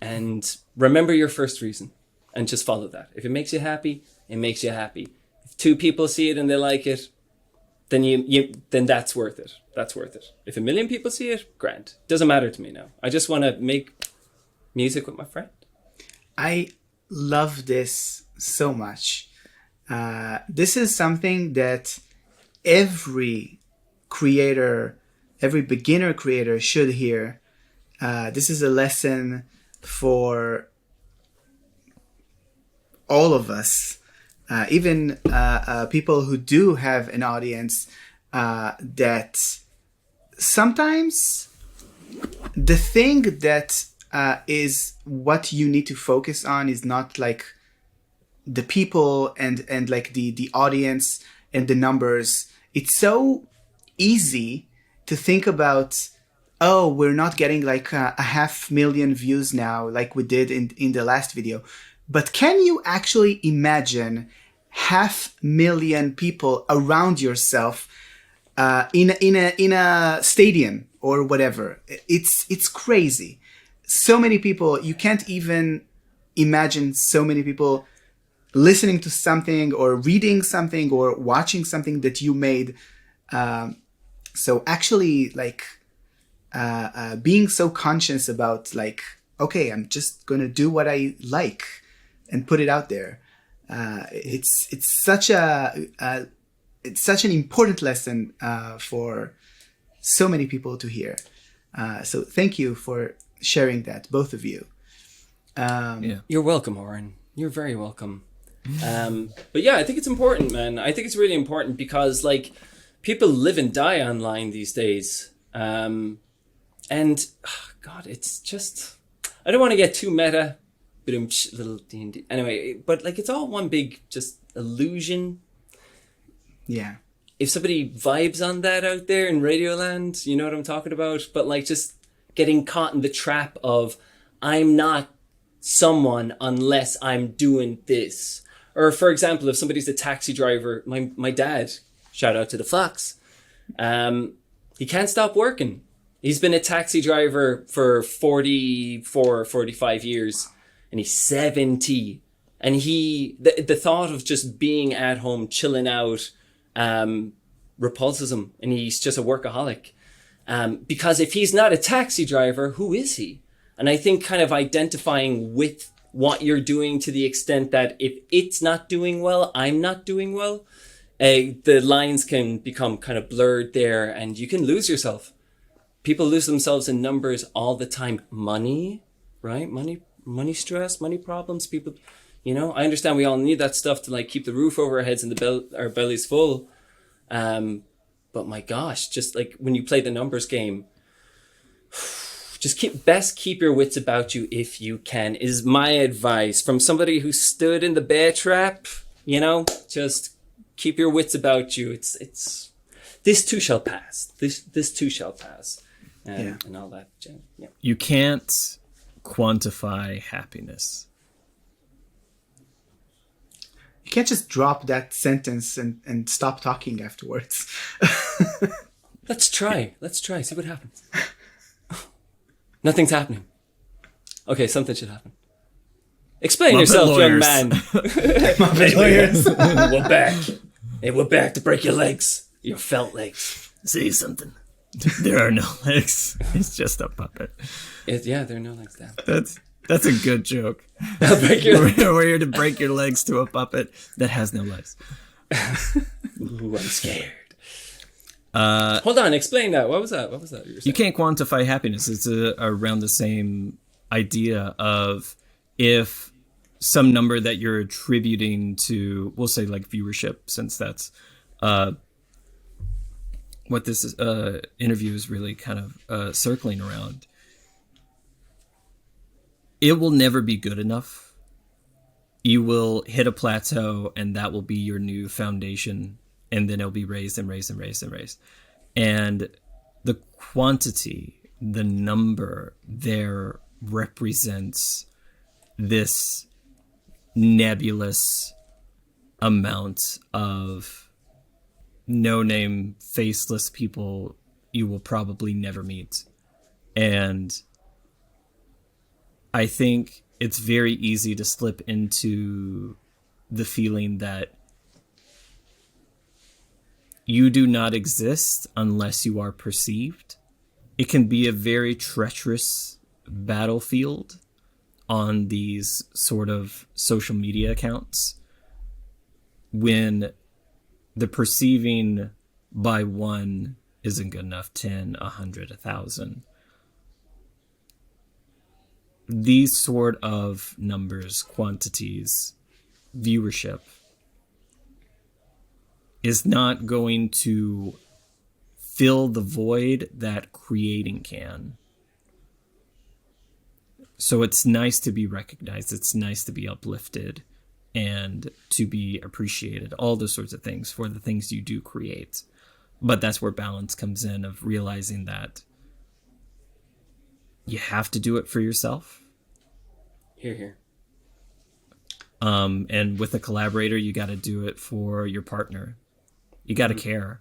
and remember your first reason. And just follow that. If it makes you happy, it makes you happy. If 2 people see it and they like it, then then that's worth it. That's worth it. If 1 million people see it, grand. Doesn't matter to me now. I just want to make music with my friend. I love this so much. This is something that every beginner creator should hear. This is a lesson for all of us, even people who do have an audience, that sometimes the thing that is what you need to focus on is not like the people and like the audience and the numbers. It's so easy to think about, oh, we're not getting like a 500,000 views now like we did in the last video. But can you actually imagine 500,000 people around yourself in a stadium or whatever? It's crazy. So many people, you can't even imagine so many people listening to something or reading something or watching something that you made. So actually, like being so conscious about like, okay, I'm just gonna do what I like and put it out there. It's such an important lesson for so many people to hear. So thank you for sharing that, both of you. You're welcome, Oren. You're very welcome. But yeah, I think it's important, man. I think it's really important because like people live and die online these days. And God, it's just, I don't want to get too meta, but I'm little D&D. Anyway, but like it's all one big just illusion. Yeah. If somebody vibes on that out there in Radioland, you know what I'm talking about? But like just getting caught in the trap of I'm not someone unless I'm doing this. Or for example, if somebody's a taxi driver, my dad, shout out to the Fox, he can't stop working. He's been a taxi driver for 45 years and he's 70. And the thought of just being at home, chilling out, repulses him, and he's just a workaholic. Because if he's not a taxi driver, who is he? And I think kind of identifying with what you're doing to the extent that if it's not doing well, I'm not doing well, the lines can become kind of blurred there and you can lose yourself. People lose themselves in numbers all the time. Money, right? Money stress, money problems. People, you know, I understand we all need that stuff to like keep the roof over our heads and our bellies full. But my gosh, just like when you play the numbers game, just keep your wits about you if you can, is my advice from somebody who stood in the bear trap. You know, just keep your wits about you. It's this too shall pass. This too shall pass. And all that. Yeah. You can't quantify happiness. You can't just drop that sentence and stop talking afterwards. Let's try. See what happens. Nothing's happening. Okay, something should happen. Explain Muppet yourself, lawyers. young man. Muppet lawyers. We're back. Hey, we're back to break your legs. Your felt legs. Say something. There are no legs. It's just a puppet. Yeah, there are no legs down. That's a good joke. I'll break your legs. We're here to break your legs to a puppet that has no legs. Ooh, I'm scared. Hold on, explain that. What was that? You can't quantify happiness. It's around the same idea of if some number that you're attributing to, we'll say like viewership, since that's what this interview is really kind of circling around. It will never be good enough. You will hit a plateau and that will be your new foundation. And then it'll be raised and raised and raised and raised. And the quantity, the number there represents this nebulous amount of no-name, faceless people you will probably never meet. And I think it's very easy to slip into the feeling that you do not exist unless you are perceived. It can be a very treacherous battlefield on these sort of social media accounts when the perceiving by one isn't good enough, 10, 100, 1,000. These sort of numbers, quantities, viewership is not going to fill the void that creating can. So it's nice to be recognized. It's nice to be uplifted and to be appreciated. All those sorts of things for the things you do create. But that's where balance comes in, of realizing that you have to do it for yourself. Here. And with a collaborator, you got to do it for your partner. You got to care.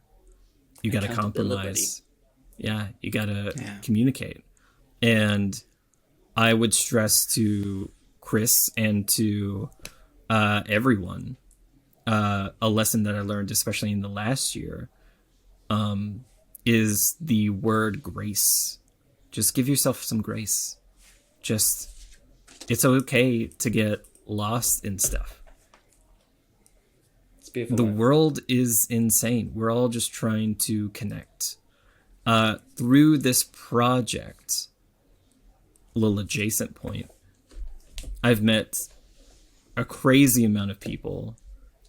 You got to compromise. Yeah, you got to communicate. And I would stress to Chris and to everyone, a lesson that I learned, especially in the last year, is the word grace. Just give yourself some grace. It's okay to get lost in stuff. It's beautiful. The world is insane. We're all just trying to connect. through this project, a little adjacent point, I've met a crazy amount of people,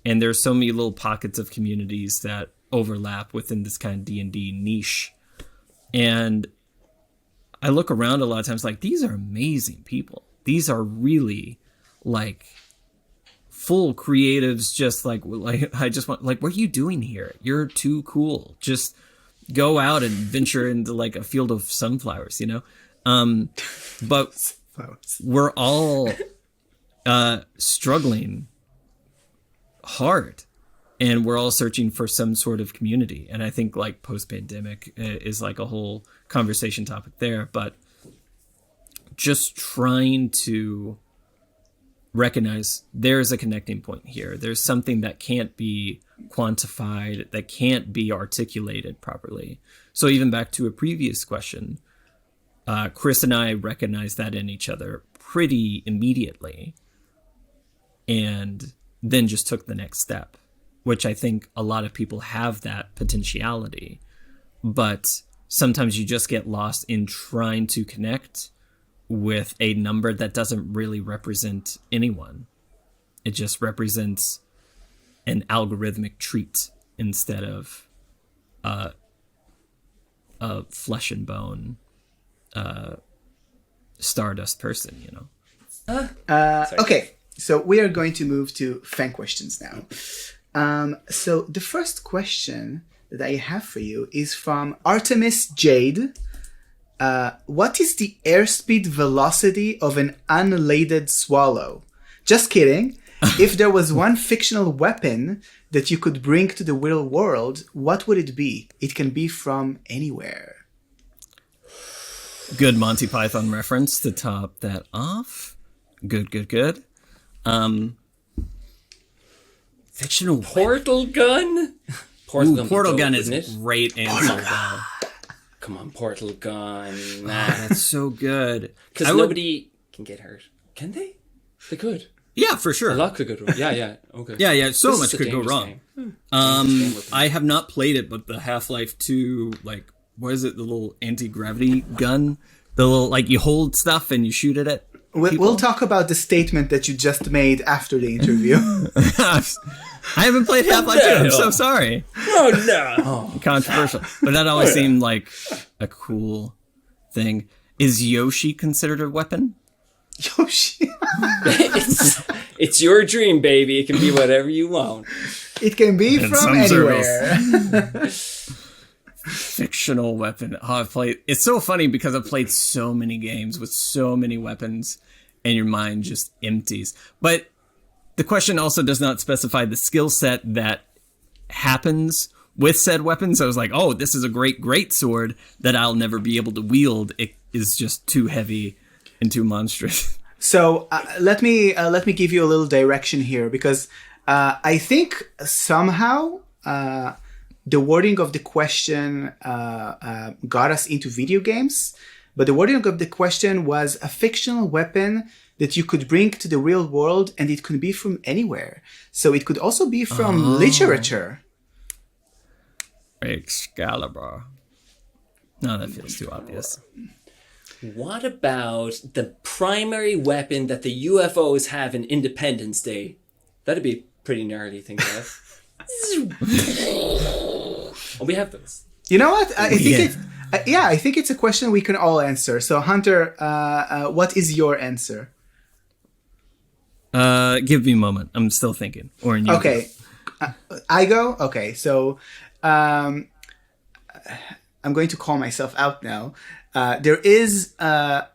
and there's so many little pockets of communities that overlap within this kind of D&D niche. And I look around a lot of times like, these are amazing people. These are really like full creatives, just like I just want, like, what are you doing here? You're too cool. Just go out and venture into like a field of sunflowers, you know? But we're all struggling hard, and we're all searching for some sort of community. And I think like post-pandemic is like a whole conversation topic there, but just trying to recognize there's a connecting point here. There's something that can't be quantified, that can't be articulated properly. So even back to a previous question, Chris and I recognized that in each other pretty immediately, and then just took the next step, which I think a lot of people have that potentiality, but sometimes you just get lost in trying to connect with a number that doesn't really represent anyone. It just represents an algorithmic treat instead of a flesh and bone stardust person, you know? Okay, so we are going to move to fan questions now. So the first question that I have for you is from Artemis Jade. What is the airspeed velocity of an unladen swallow? Just kidding. If there was one fictional weapon that you could bring to the real world, what would it be? It can be from anywhere. Good Monty Python reference to top that off. Good. Fictional Portal gun? Portal gun is it? a great answer. Come on, portal gun. That's so good. Because nobody can get hurt. Can they? They could. Yeah, for sure. A lot could go wrong. Yeah. Okay. Yeah. So This much is a could go dangerous wrong. game. I have not played it, but the Half-Life 2, like, what is it? The little anti-gravity gun? The little, like, you hold stuff and you shoot it at people? We'll talk about the statement that you just made after the interview. I haven't played Half-Life 2. I'm so sorry. Oh, no. Controversial. But that always seemed like a cool thing. Is Yoshi considered a weapon? Yoshi. It's your dream, baby. It can be whatever you want. It can be And from some anywhere. Fictional weapon. Oh, I've played. It's so funny because I've played so many games with so many weapons, and your mind just empties. But the question also does not specify the skill set that happens with said weapons. I was like, oh, this is a great sword that I'll never be able to wield. It is just too heavy and too monstrous. So let me give you a little direction here, because I think somehow the wording of the question got us into video games, but the wording of the question was a fictional weapon that you could bring to the real world, and it could be from anywhere. So it could also be from literature. Excalibur. No, that feels too obvious. What about the primary weapon that the UFOs have in Independence Day? That'd be a pretty gnarly thing to have. Oh, we have those. You know what? I think it's a question we can all answer. So Hunter, what is your answer? Give me a moment. I'm still thinking. Or in you. Okay. I go? Okay. So I'm going to call myself out now. There is a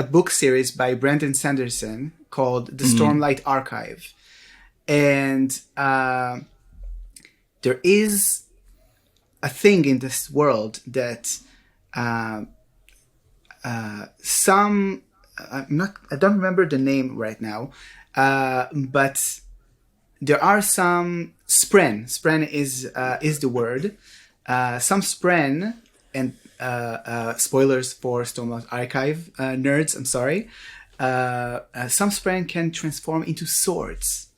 book series by Brandon Sanderson called The Stormlight Archive. And there is a thing in this world that I don't remember the name right now, but there are some spren. Spren is the word. Some spren, and spoilers for Stormlight Archive nerds, I'm sorry. Some spren can transform into swords.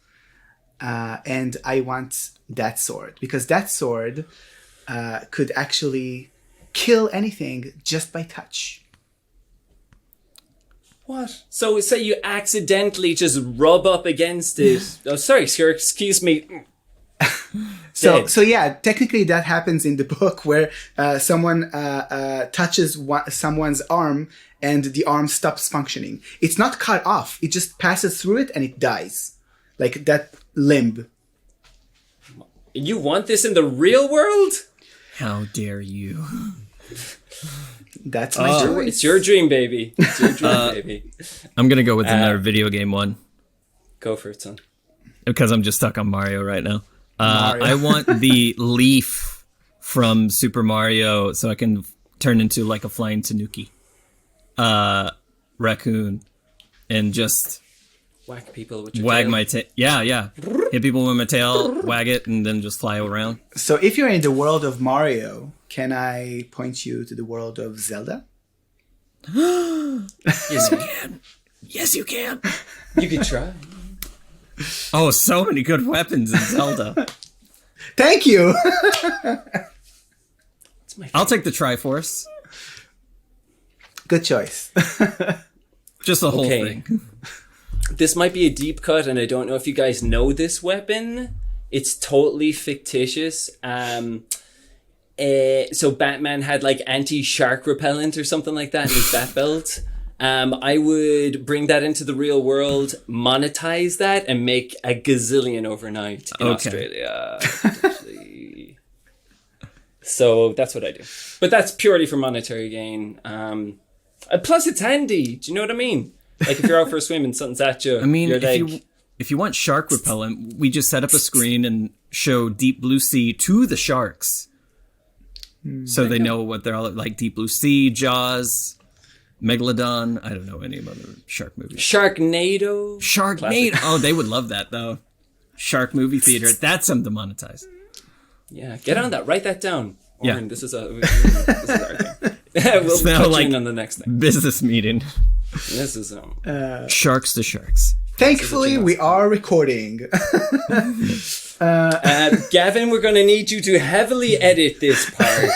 And I want that sword, because that sword could actually kill anything just by touch. What? So say you accidentally just rub up against it. Oh, sorry, sir. Excuse me. So yeah, technically that happens in the book where someone touches someone's arm and the arm stops functioning. It's not cut off. It just passes through it and it dies. Like that limb. You want this in the real world? How dare you? That's my choice. It's your dream, baby. It's your dream, baby. I'm going to go with another video game one. Go for it, son. Because I'm just stuck on Mario right now. Mario. I want the leaf from Super Mario so I can turn into like a flying tanuki. Raccoon. And just Whack people with your wag tail. my tail. Yeah. Hit people with my tail, wag it, and then just fly around. So if you're in the world of Mario, can I point you to the world of Zelda? Yes, you can. Yes, you can. You could try. Oh, so many good weapons in Zelda. Thank you! I'll take the Triforce. Good choice. Just the whole Okay. thing. This might be a deep cut, and I don't know if you guys know this weapon. It's totally fictitious. So Batman had like anti-shark repellent or something like that in his bat belt. I would bring that into the real world, monetize that, and make a gazillion overnight in Australia. potentially. So that's what I do. But that's purely for monetary gain. Plus, it's handy. Do you know what I mean? Like if you're out for a swim and something's at you, I mean, you're if you want shark repellent, we just set up a screen and show Deep Blue Sea to the sharks. So they know what they're all like. Deep Blue Sea, Jaws, Megalodon. I don't know any other shark movies. Sharknado. Sharknado. Oh, they would love that though. Shark movie theater. That's something to monetize. Yeah, get on that. Write that down. Yeah. Oren, this is our thing. We'll now, put you like, in on the next thing. Business meeting. This is Sharks to sharks. Thankfully, we are recording. Gavin, we're going to need you to heavily edit this part.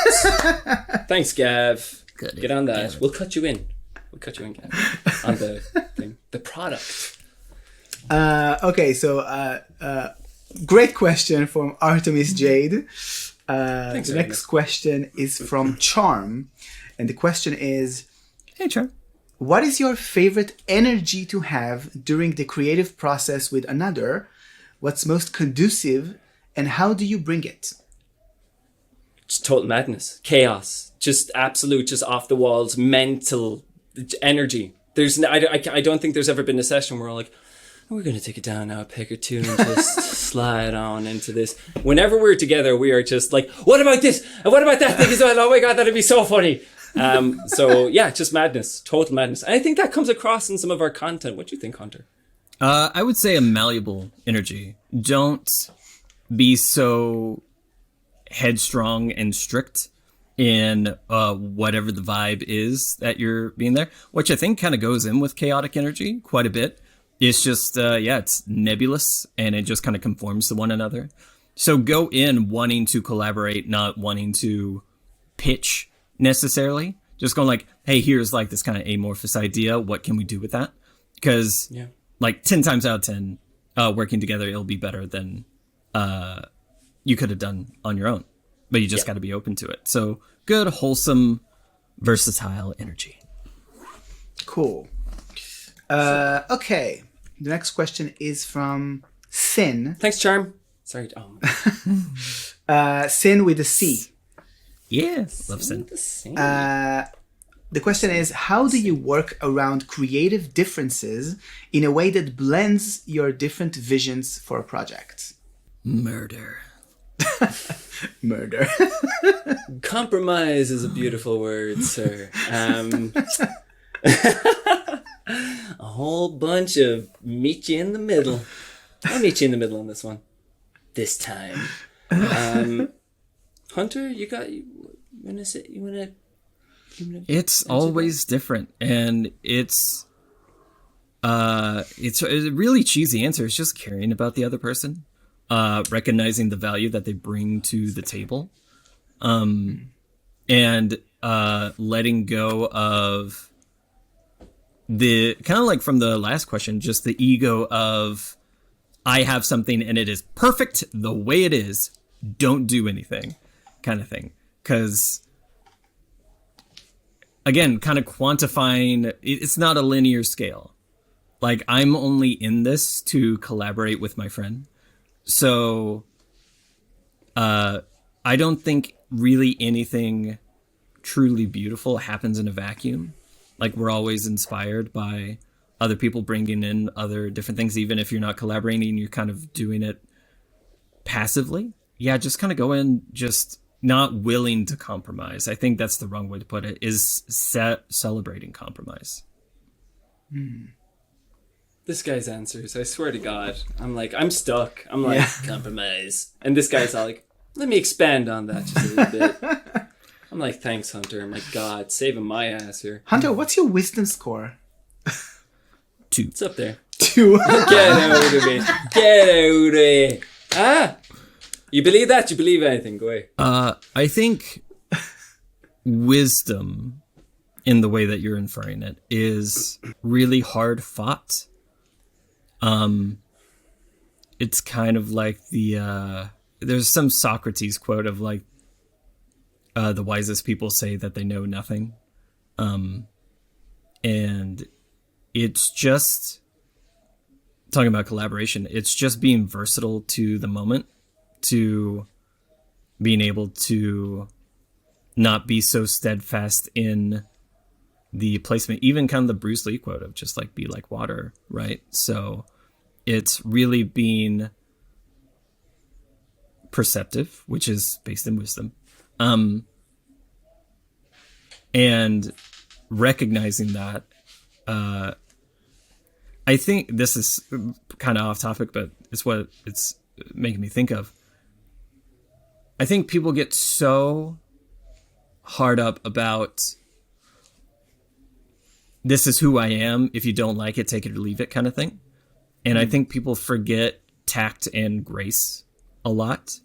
Thanks, Gav. Good. Get on that. We'll cut you in. Gavin, on the thing, the product. Okay, so great question from Artemis Jade. Thanks, The next question is from Charm. And the question is, Hey, Char. what is your favorite energy to have during the creative process with another? What's most conducive? And how do you bring it? Just total madness, chaos, just absolute, just off the walls, mental energy. I don't think there's ever been a session where we're like, we're going to take it down now, a peg or two, and just slide on into this. Whenever we're together, we are just like, what about this? And what about that thing as well? Oh my God, that'd be so funny. So yeah, just madness, total madness. And I think that comes across in some of our content. What do you think, Hunter? I would say a malleable energy. Don't be so headstrong and strict in whatever the vibe is that you're being there, which I think kind of goes in with chaotic energy quite a bit. It's just, it's nebulous and it just kind of conforms to one another. So go in wanting to collaborate, not wanting to pitch necessarily. Just going like, hey, here's like this kind of amorphous idea. What can we do with that? Because like 10 times out of 10, working together, it'll be better than you could have done on your own. But you just got to be open to it. So good, wholesome, versatile energy. Cool. Okay. The next question is from Sin. Thanks, Charm. Sorry. Sin with a C. Yeah, love Sin. The question is, how do you work around creative differences in a way that blends your different visions for a project? Murder. Murder. Compromise is a beautiful word, sir. A whole bunch of meet you in the middle. I'll meet you in the middle on this one. This time. Hunter, you wanna say, you wanna It's always different, and it's a really cheesy answer. It's just caring about the other person, recognizing the value that they bring to the table, and letting go of the kind of like from the last question, just the ego of I have something and it is perfect the way it is. Don't do anything kind of thing. Because again, kind of quantifying, it's not a linear scale. Like I'm only in this to collaborate with my friend. So I don't think really anything truly beautiful happens in a vacuum. Like we're always inspired by other people bringing in other different things, even if you're not collaborating, you're kind of doing it passively. Yeah, just kind of go in, just not willing to compromise. I think that's the wrong way to put it, is celebrating compromise. This guy's answers, I swear to God, I'm stuck. I'm like, compromise. And this guy's all like, let me expand on that just a little bit. I'm like, thanks, Hunter. My God, saving my ass here. Hunter, what's your wisdom score? 2. It's up there. 2. Get out of it. Get out of it. Ah! You believe that? You believe anything? Go away. I think wisdom, in the way that you're inferring it, is really hard fought. It's kind of like there's some Socrates quote of like, the wisest people say that they know nothing. And it's just talking about collaboration. It's just being versatile to the moment, to being able to not be so steadfast in the placement, even kind of the Bruce Lee quote of just like be like water, right? So it's really being perceptive, which is based in wisdom. And recognizing that, I think this is kind of off topic, but it's what it's making me think of. I think people get so hard up about this is who I am. If you don't like it, take it or leave it kind of thing. And I think people forget tact and grace a lot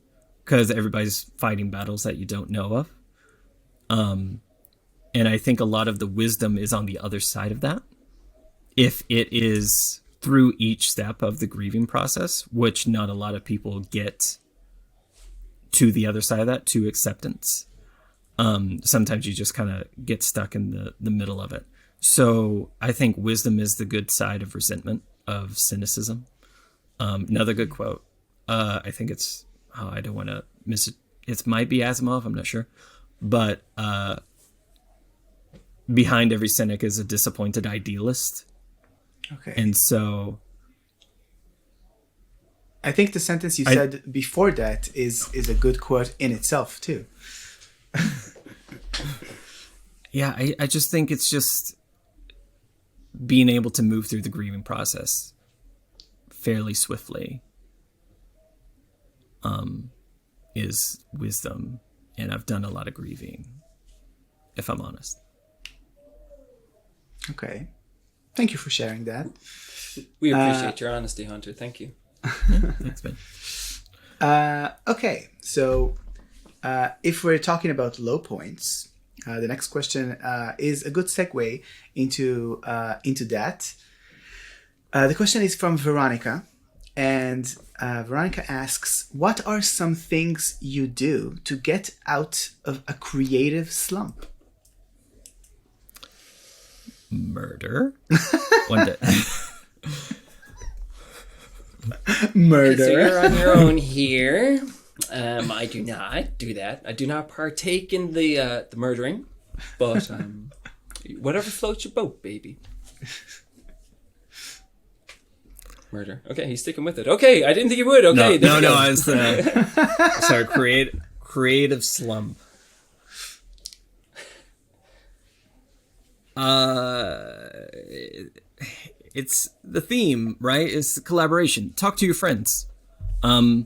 because everybody's fighting battles that you don't know of. And I think a lot of the wisdom is on the other side of that. If it is through each step of the grieving process, which not a lot of people get to the other side of that, to acceptance. Sometimes you just kind of get stuck in the middle of it. So I think wisdom is the good side of resentment, of cynicism. Another good quote. I think it's, I don't want to miss it. It might be Asimov, I'm not sure. But behind every cynic is a disappointed idealist. Okay. And so I think the sentence you said before that is a good quote in itself too. Yeah, I just think it's just being able to move through the grieving process fairly swiftly is wisdom. And I've done a lot of grieving, if I'm honest. Okay. Thank you for sharing that. We appreciate your honesty, Hunter. Thank you. Thanks, man. Okay, so if we're talking about low points, the next question is a good segue into that. The question is from Veronica, and Veronica asks, what are some things you do to get out of a creative slump? Murder. One day. Murder. So you're on your own here. I do not do that. I do not partake in the murdering, but whatever floats your boat, baby. Murder. Okay, he's sticking with it. Okay, I didn't think he would. Okay, no. I was sorry. Creative slump. It's the theme, right? It's collaboration. Talk to your friends. A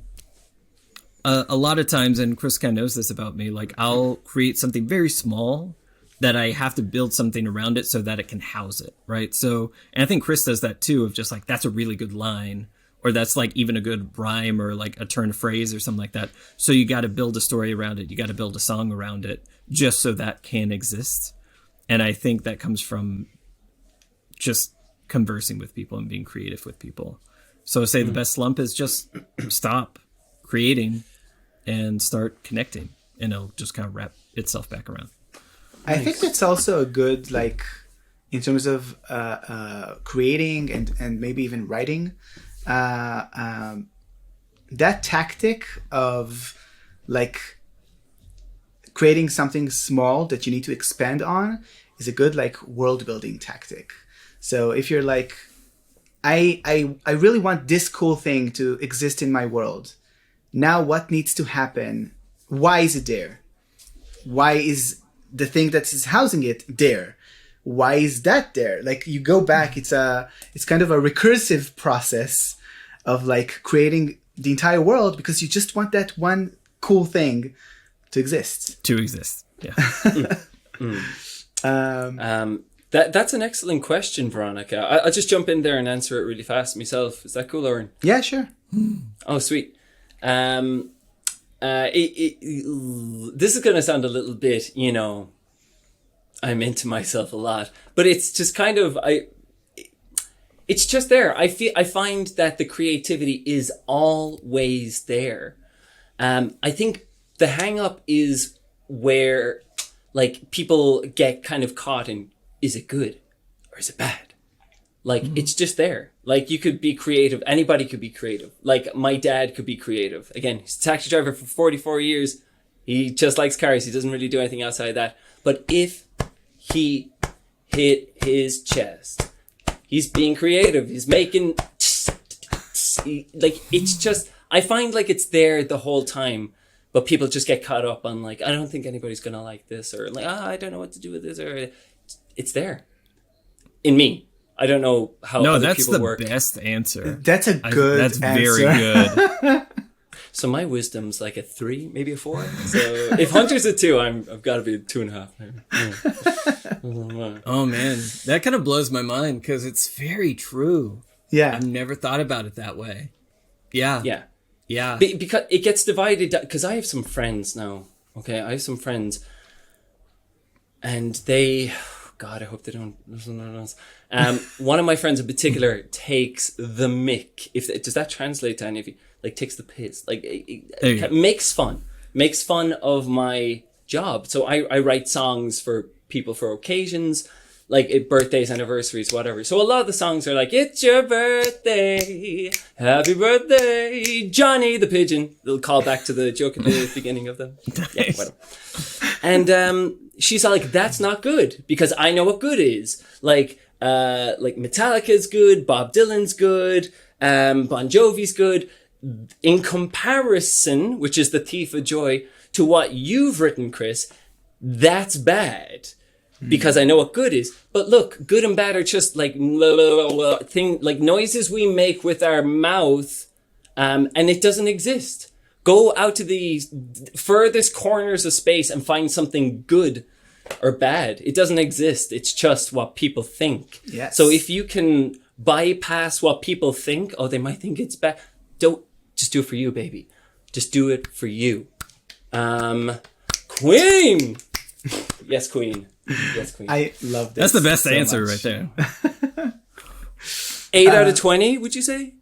lot of times, and Chris kind of knows this about me, like I'll create something very small that I have to build something around it so that it can house it, right? So, and I think Chris does that too, of just like, that's a really good line, or that's like even a good rhyme or like a turn of phrase or something like that. So you got to build a story around it. You got to build a song around it just so that can exist. And I think that comes from just conversing with people and being creative with people. So say the best slump is just stop creating and start connecting, and it'll just kind of wrap itself back around. I think that's also a good, like, in terms of creating and maybe even writing, that tactic of like creating something small that you need to expand on is a good like world building tactic. So if you're like, I really want this cool thing to exist in my world. Now what needs to happen? Why is it there? Why is the thing that is housing it there? Why is that there? Like you go back, it's kind of a recursive process of like creating the entire world because you just want that one cool thing to exist. Yeah. That's an excellent question, Veronica. I'll just jump in there and answer it really fast myself. Is that cool, Lauren? Yeah, sure. Oh, sweet. This is going to sound a little bit, I'm into myself a lot, but it's just kind of, it's just there. I find that the creativity is always there. I think the hang up is where like people get kind of caught in, is it good or is it bad? Like, it's just there. Like, you could be creative. Anybody could be creative. Like, my dad could be creative. Again, he's a taxi driver for 44 years. He just likes cars. He doesn't really do anything outside of that. But if he hit his chest, he's being creative. He's making... Like, it's just... I find, like, it's there the whole time. But people just get caught up on, like, I don't think anybody's going to like this. Or, like, I don't know what to do with this. Or it's there. In me. I don't know how other people work. No, that's the best answer. That's a good That's answer. very good. So my wisdom's like a 3, maybe a 4. So if Hunter's a 2, I've got to be a 2.5. Oh man, that kind of blows my mind because it's very true. Yeah. I've never thought about it that way. Yeah. Because it gets divided. Because I have some friends now. Okay, I have some friends, and they... God, I hope they don't listen to us. One of my friends in particular takes the mick. Does that translate to any of you? Like, takes the piss. Like, makes fun of my job. So I write songs for people for occasions, like birthdays, anniversaries, whatever. So a lot of the songs are like, it's your birthday, happy birthday, Johnny the Pigeon. They'll call back to the joke at the beginning of them. Nice. Yeah, whatever. And she's like, that's not good, because I know what good is. Like Metallica's good, Bob Dylan's good, Bon Jovi's good. In comparison, which is the thief of joy, to what you've written, Chris, that's bad. Because I know what good is. But look, good and bad are just like like noises we make with our mouth, and it doesn't exist. Go out to the furthest corners of space and find something good or bad. It doesn't exist. It's just what people think. Yes. So if you can bypass what people think, they might think it's bad. Don't just do it for you, baby. Just do it for you. Queen. Yes, Queen. Yes, Queen. I love this. That's the best so answer much. right there. 8 out of 20, would you say?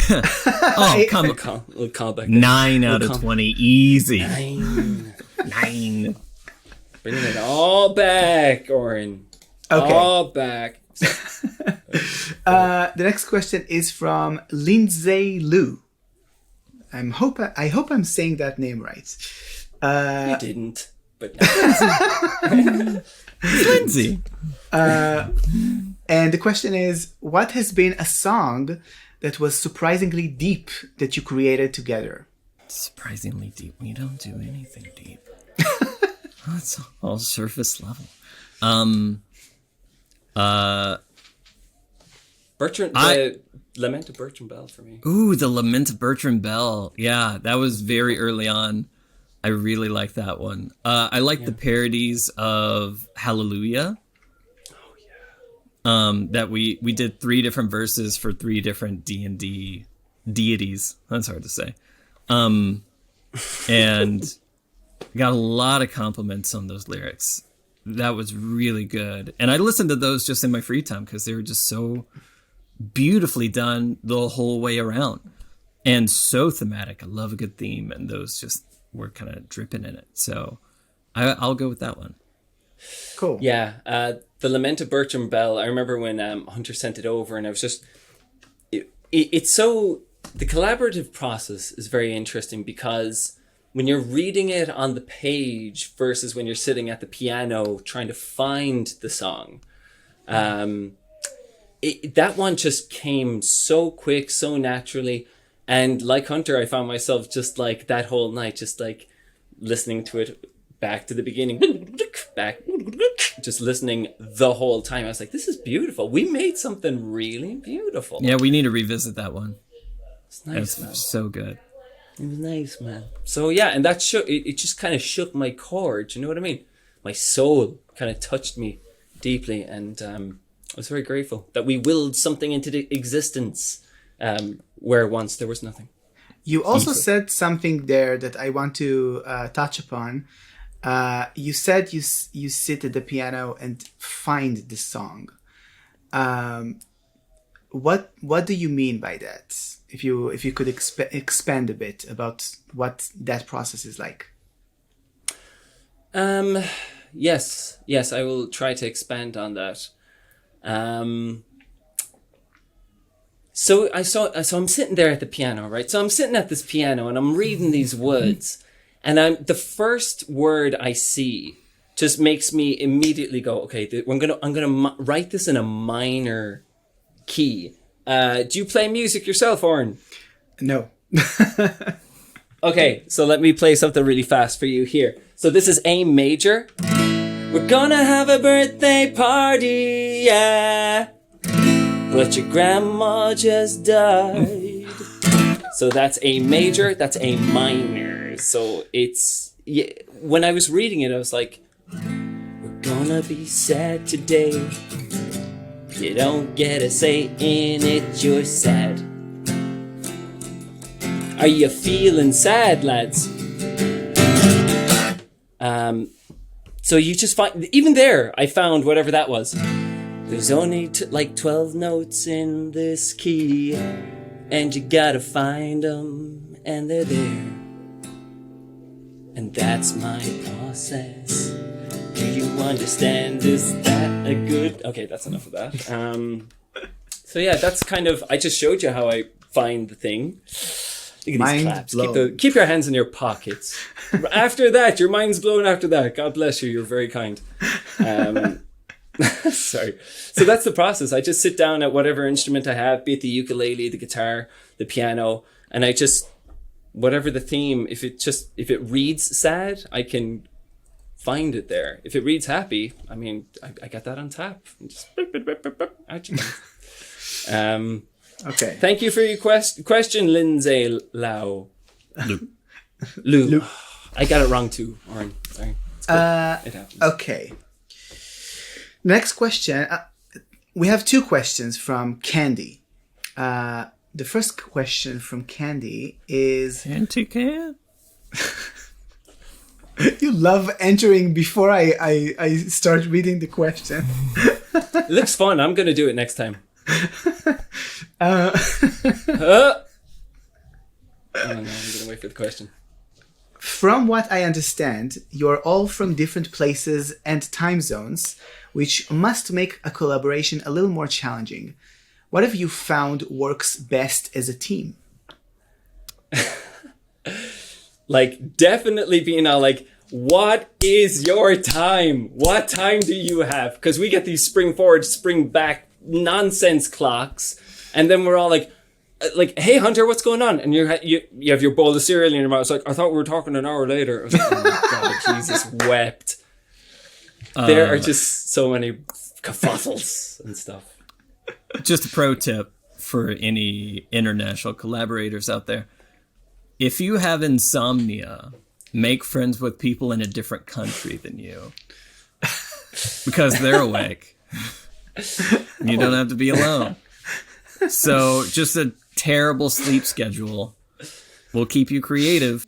Oh, come on. We'll call back. 9 out of 20. Easy. 9. 9. Bringing it all back, Oren. Okay. All back. The next question is from Lindsey Lou. I hope I'm saying that name right. You didn't, but Lindsay. And the question is, what has been a song that was surprisingly deep that you created together? Surprisingly deep. We don't do anything deep. That's all surface level. Bertrand, the Lament of Bertrand Bell for me. Ooh, the Lament of Bertrand Bell. Yeah, that was very early on. I really like that one. I like the parodies of Hallelujah. Oh yeah. That we did 3 different verses for 3 different D&D deities. That's hard to say. And got a lot of compliments on those lyrics. That was really good. And I listened to those just in my free time because they were just so beautifully done the whole way around. And so thematic. I love a good theme. And those just were kind of dripping in it. So I'll go with that one. Cool. Yeah. The Lament of Bertram Bell. I remember when Hunter sent it over and I was just... It's so... The collaborative process is very interesting because when you're reading it on the page versus when you're sitting at the piano trying to find the song, that one just came so quick, so naturally. And like Hunter, I found myself just like that whole night, just like listening to it back to the beginning, back, just listening the whole time. I was like, this is beautiful. We made something really beautiful. Yeah, we need to revisit that one. It's nice, man. So good. It was nice, man. So yeah, and that shook. It just kind of shook my core. Do you know what I mean? My soul kind of touched me deeply, and I was very grateful that we willed something into the existence where once there was nothing. You also said something there that I want to touch upon. You said you sit at the piano and find the song. What do you mean by that? If you could expand a bit about what that process is like. Yes, I will try to expand on that. So I'm sitting there at the piano, right? So I'm sitting at this piano and I'm reading these words, and the first word I see just makes me immediately go, okay, I'm gonna write this in a minor key. Do you play music yourself, Oren? No. Okay, so let me play something really fast for you here. So this is A major. We're gonna have a birthday party, yeah. But your grandma just died. So that's A major, that's A minor. So it's... Yeah, when I was reading it, I was like, we're gonna be sad today. You don't get a say in it, you're sad. Are you feeling sad, lads? So you just find... Even there, I found whatever that was. There's only like 12 notes in this key, and you gotta find them, and they're there. And that's my process. Do you understand? Is that a good... Okay, that's enough of that. So yeah, that's kind of... I just showed you how I find the thing. Look at these claps. Keep your hands in your pockets. After that, your mind's blown after that. God bless you. You're very kind. Sorry. So that's the process. I just sit down at whatever instrument I have, be it the ukulele, the guitar, the piano, and I just... Whatever the theme, if it reads sad, I can find it there. If it reads happy, I mean, I got that on tap. Just Okay. Thank you for your question, Lindsey Lou. Lou. I got it wrong too, Oren. Sorry. It happens. Okay. Next question. We have two questions from Candy. The first question from Candy is... Anti-can? You love entering before I start reading the question. It looks fun. I'm going to do it next time. Oh, no, I'm going to wait for the question. From what I understand, you're all from different places and time zones, which must make a collaboration a little more challenging. What have you found works best as a team? Like, definitely being all like, what is your time? What time do you have? Because we get these spring forward, spring back nonsense clocks. And then we're all like, hey, Hunter, what's going on? And you have your bowl of cereal in your mouth. It's like, I thought we were talking an hour later. I was like, oh my God, Jesus wept. There are just so many kerfuffles and stuff. Just a pro tip for any international collaborators out there. If you have insomnia, make friends with people in a different country than you. Because they're awake. You don't have to be alone. So just a terrible sleep schedule will keep you creative.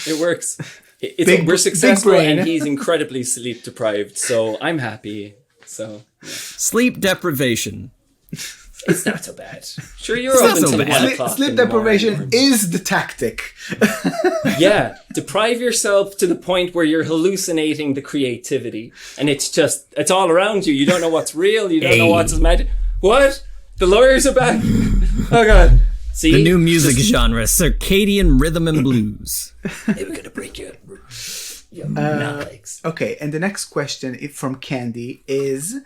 It works. We're big successful, brain. and he's incredibly sleep deprived, so I'm happy. So Sleep deprivation. it's not so bad. Sure, you're It's up not so until bad. 1 o'clock. Sleep in the deprivation morning. is the tactic. Yeah, deprive yourself to the point where you're hallucinating the creativity, and it's all around you. You don't know what's real. You don't know what's magic. What? The lawyers are back. Oh God. See, The new music genre, circadian rhythm and blues. They were gonna break you. Legs. Okay, and the next question from Candy is: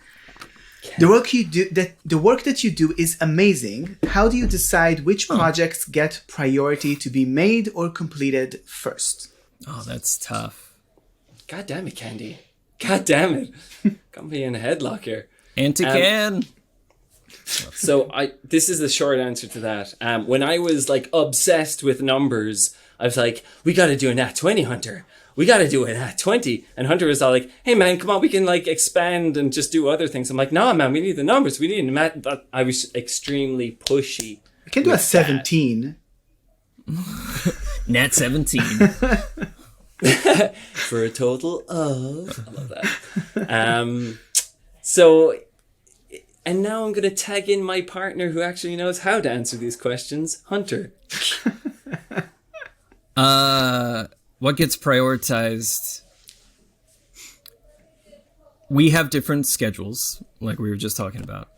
the work that you do is amazing. How do you decide which projects get priority to be made or completed first? Oh, that's tough. God damn it, Candy. God damn it. Got me in a headlock here. Anti-can. So this is the short answer to that. When I was like obsessed with numbers, I was like, we got to do a nat 20, Hunter. We got to do a nat 20. And Hunter was all like, hey man, come on, we can like expand and just do other things. I'm like, nah, man, we need the numbers. We need math. But I was extremely pushy. You can do a 17. Nat 17. For a total of, I love that. So, and now I'm going to tag in my partner who actually knows how to answer these questions, Hunter. What gets prioritized? We have different schedules, like we were just talking about.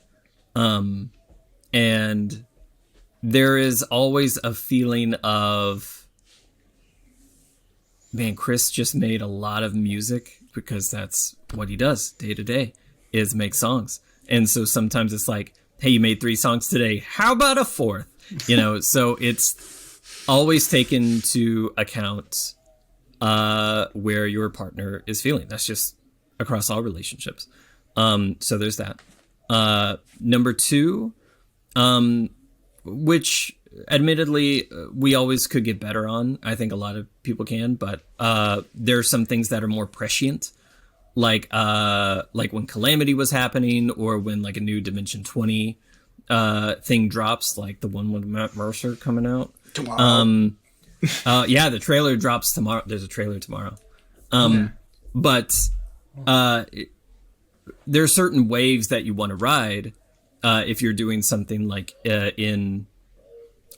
And there is always a feeling of, man, Chris just made a lot of music, because that's what he does day to day, is make songs. And so sometimes it's like, hey, you made 3 songs today. How about a 4th? You know, so it's always taken to account where your partner is feeling. That's just across all relationships. So there's that. Number 2, which admittedly we always could get better on. I think a lot of people can, but there are some things that are more prescient. Like when Calamity was happening, or when like a new Dimension 20 thing drops, like the one with Matt Mercer coming out Tomorrow. Yeah, the trailer drops tomorrow. There's a trailer tomorrow. But there are certain waves that you want to ride if you're doing something like in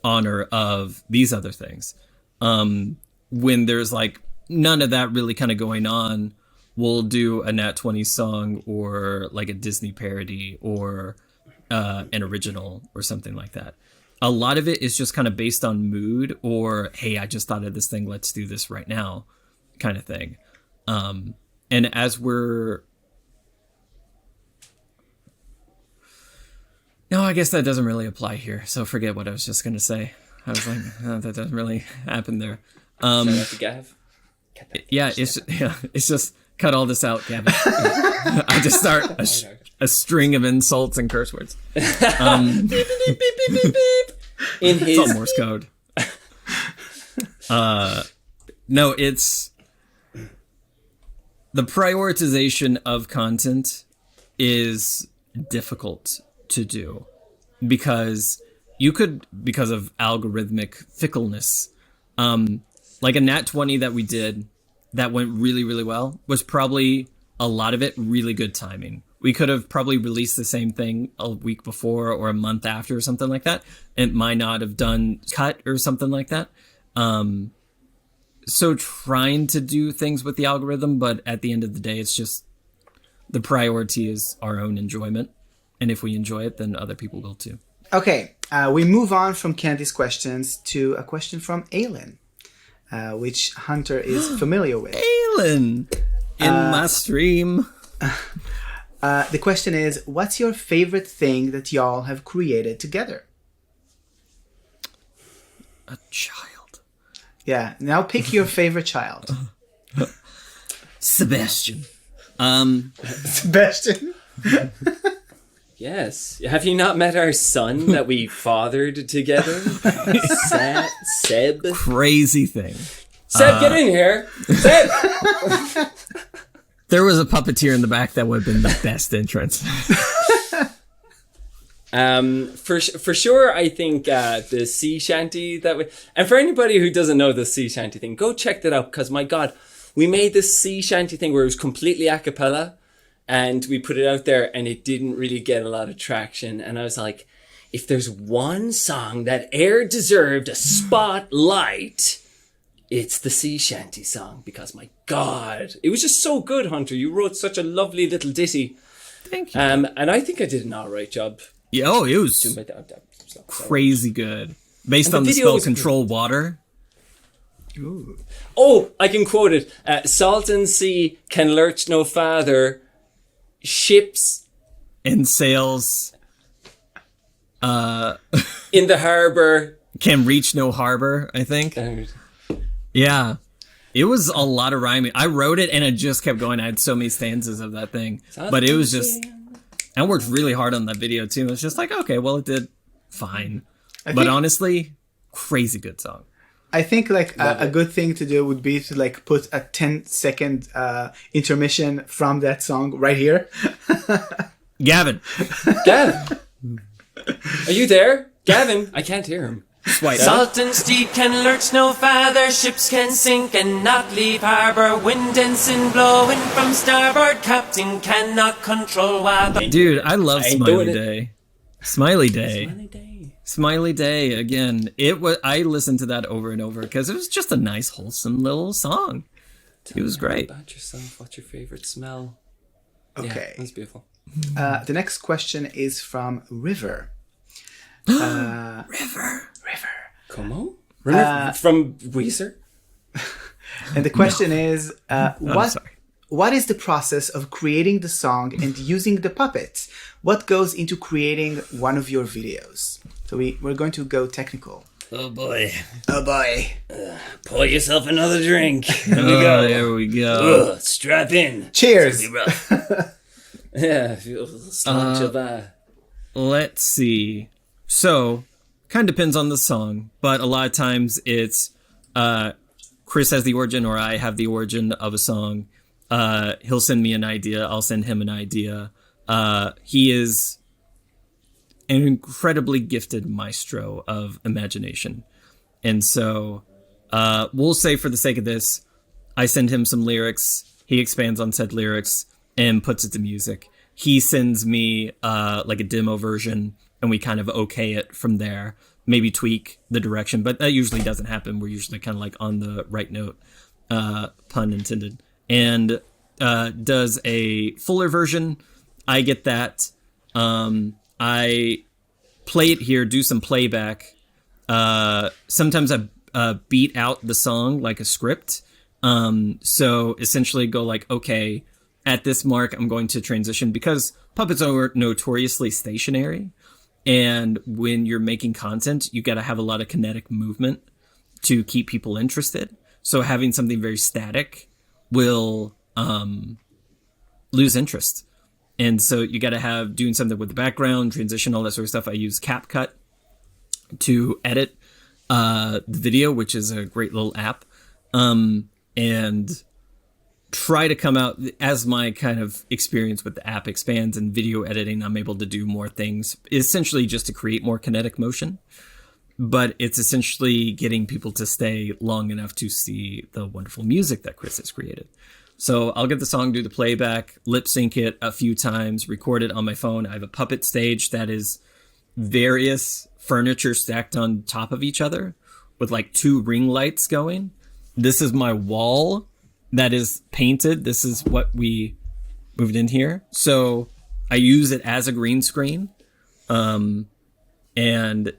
honor of these other things. When there's like none of that really kind of going on, we'll do a Nat 20 song, or like a Disney parody, or an original, or something like that. A lot of it is just kind of based on mood, or, hey, I just thought of this thing, let's do this right now, kind of thing. And as we're... No, I guess that doesn't really apply here, so forget what I was just going to say. I was like, oh, that doesn't really happen there. Shout out to Gav. Yeah, it's just cut all this out, Gavin. I just start a string of insults and curse words. Beep, beep, beep, beep, beep, beep. In his... It's all Morse code. No, it's... The prioritization of content is difficult to do, because you could, because of algorithmic fickleness, like a Nat 20 that we did that went really, really well was probably a lot of it really good timing. We could have probably released the same thing a week before or a month after or something like that. It might not have done cut or something like that. So trying to do things with the algorithm, but at the end of the day, it's just the priority is our own enjoyment. And if we enjoy it, then other people will too. Okay, we move on from Candy's questions to a question from Ailin, which Hunter is familiar with. Ailin! In my stream. The question is, what's your favorite thing that y'all have created together? A child. Yeah, now pick your favorite child. Sebastian. Sebastian? Yes. Have you not met our son that we fathered together? Seb. Crazy thing. Seb, get in here. Seb! There was a puppeteer in the back that would have been the best entrance. For sure, I think the sea shanty and for anybody who doesn't know the sea shanty thing, go check that out, because my God, we made this sea shanty thing where it was completely a cappella, and we put it out there, and it didn't really get a lot of traction. And I was like, if there's one song that deserved a spotlight, it's the sea shanty song, because my God, it was just so good, Hunter. You wrote such a lovely little ditty. Thank you. And I think I did an alright job. Yeah, it was crazy good. Based on the spell Control Water. Ooh. Oh, I can quote it. Salt and sea can lurch no farther. Ships and sails in the harbor can reach no harbor, I think. Yeah. It was a lot of rhyming. I wrote it and it just kept going. I had so many stanzas of that thing. But it was just... I worked really hard on that video too. It's just like, okay, well, it did fine. But honestly, crazy good song. I think like a good thing to do would be to like put a 10-second intermission from that song right here. Gavin. Are you there? Gavin, I can't hear him. Salt and steep can lurch no farther, ships can sink and not leave harbour, wind and sin blowing from starboard, captain cannot control weather. Dude, I love Smiley Day. Smiley Day. Smiley Day. Smiley Day again. I listened to that over and over because it was just a nice, wholesome little song. It was great. About yourself, what's your favorite smell? Okay, yeah, that's beautiful. The next question is from River. River. Come on. From Weezer? And the question is, what is the process of creating the song and using the puppets? What goes into creating one of your videos? So we're going to go technical. Oh boy. Pour yourself another drink. There we go. There we go. Strap in. Cheers. Yeah, staunch of that. Let's see. So, kind of depends on the song, but a lot of times it's Chris has the origin or I have the origin of a song. He'll send me an idea. I'll send him an idea. He is an incredibly gifted maestro of imagination. And so we'll say for the sake of this, I send him some lyrics. He expands on said lyrics and puts it to music. He sends me like a demo version and we kind of okay it from there, maybe tweak the direction, but that usually doesn't happen. We're usually kind of like on the right note, pun intended, and does a fuller version. I get that. I play it here, do some playback. Sometimes I beat out the song like a script. So essentially go like, okay, at this mark, I'm going to transition because puppets are notoriously stationary. And when you're making content, you got to have a lot of kinetic movement to keep people interested. So having something very static will lose interest. And so you got to have doing something with the background, transition, all that sort of stuff. I use CapCut to edit the video, which is a great little app. And try to come out as my kind of experience with the app expands and video editing. I'm able to do more things, essentially just to create more kinetic motion. But it's essentially getting people to stay long enough to see the wonderful music that Chris has created. So I'll get the song, do the playback, lip sync it a few times, record it on my phone. I have a puppet stage that is various furniture stacked on top of each other with like 2 ring lights going. This is my wall that is painted. This is what we moved in here. So I use it as a green screen, and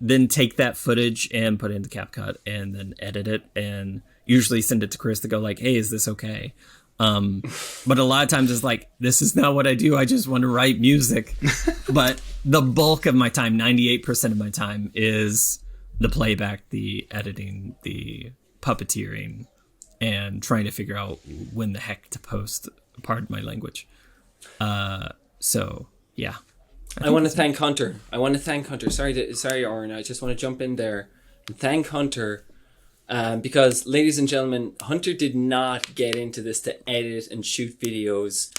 then take that footage and put it into CapCut and then edit it and usually send it to Chris to go like, hey, is this okay? But a lot of times it's like, this is not what I do. I just want to write music. But the bulk of my time, 98% of my time, is the playback, the editing, the puppeteering, and trying to figure out when the heck to post. Pardon my language. So yeah. I want to thank Hunter. Sorry, Oren. I just want to jump in there and thank Hunter. Because, ladies and gentlemen, Hunter did not get into this to edit and shoot videos.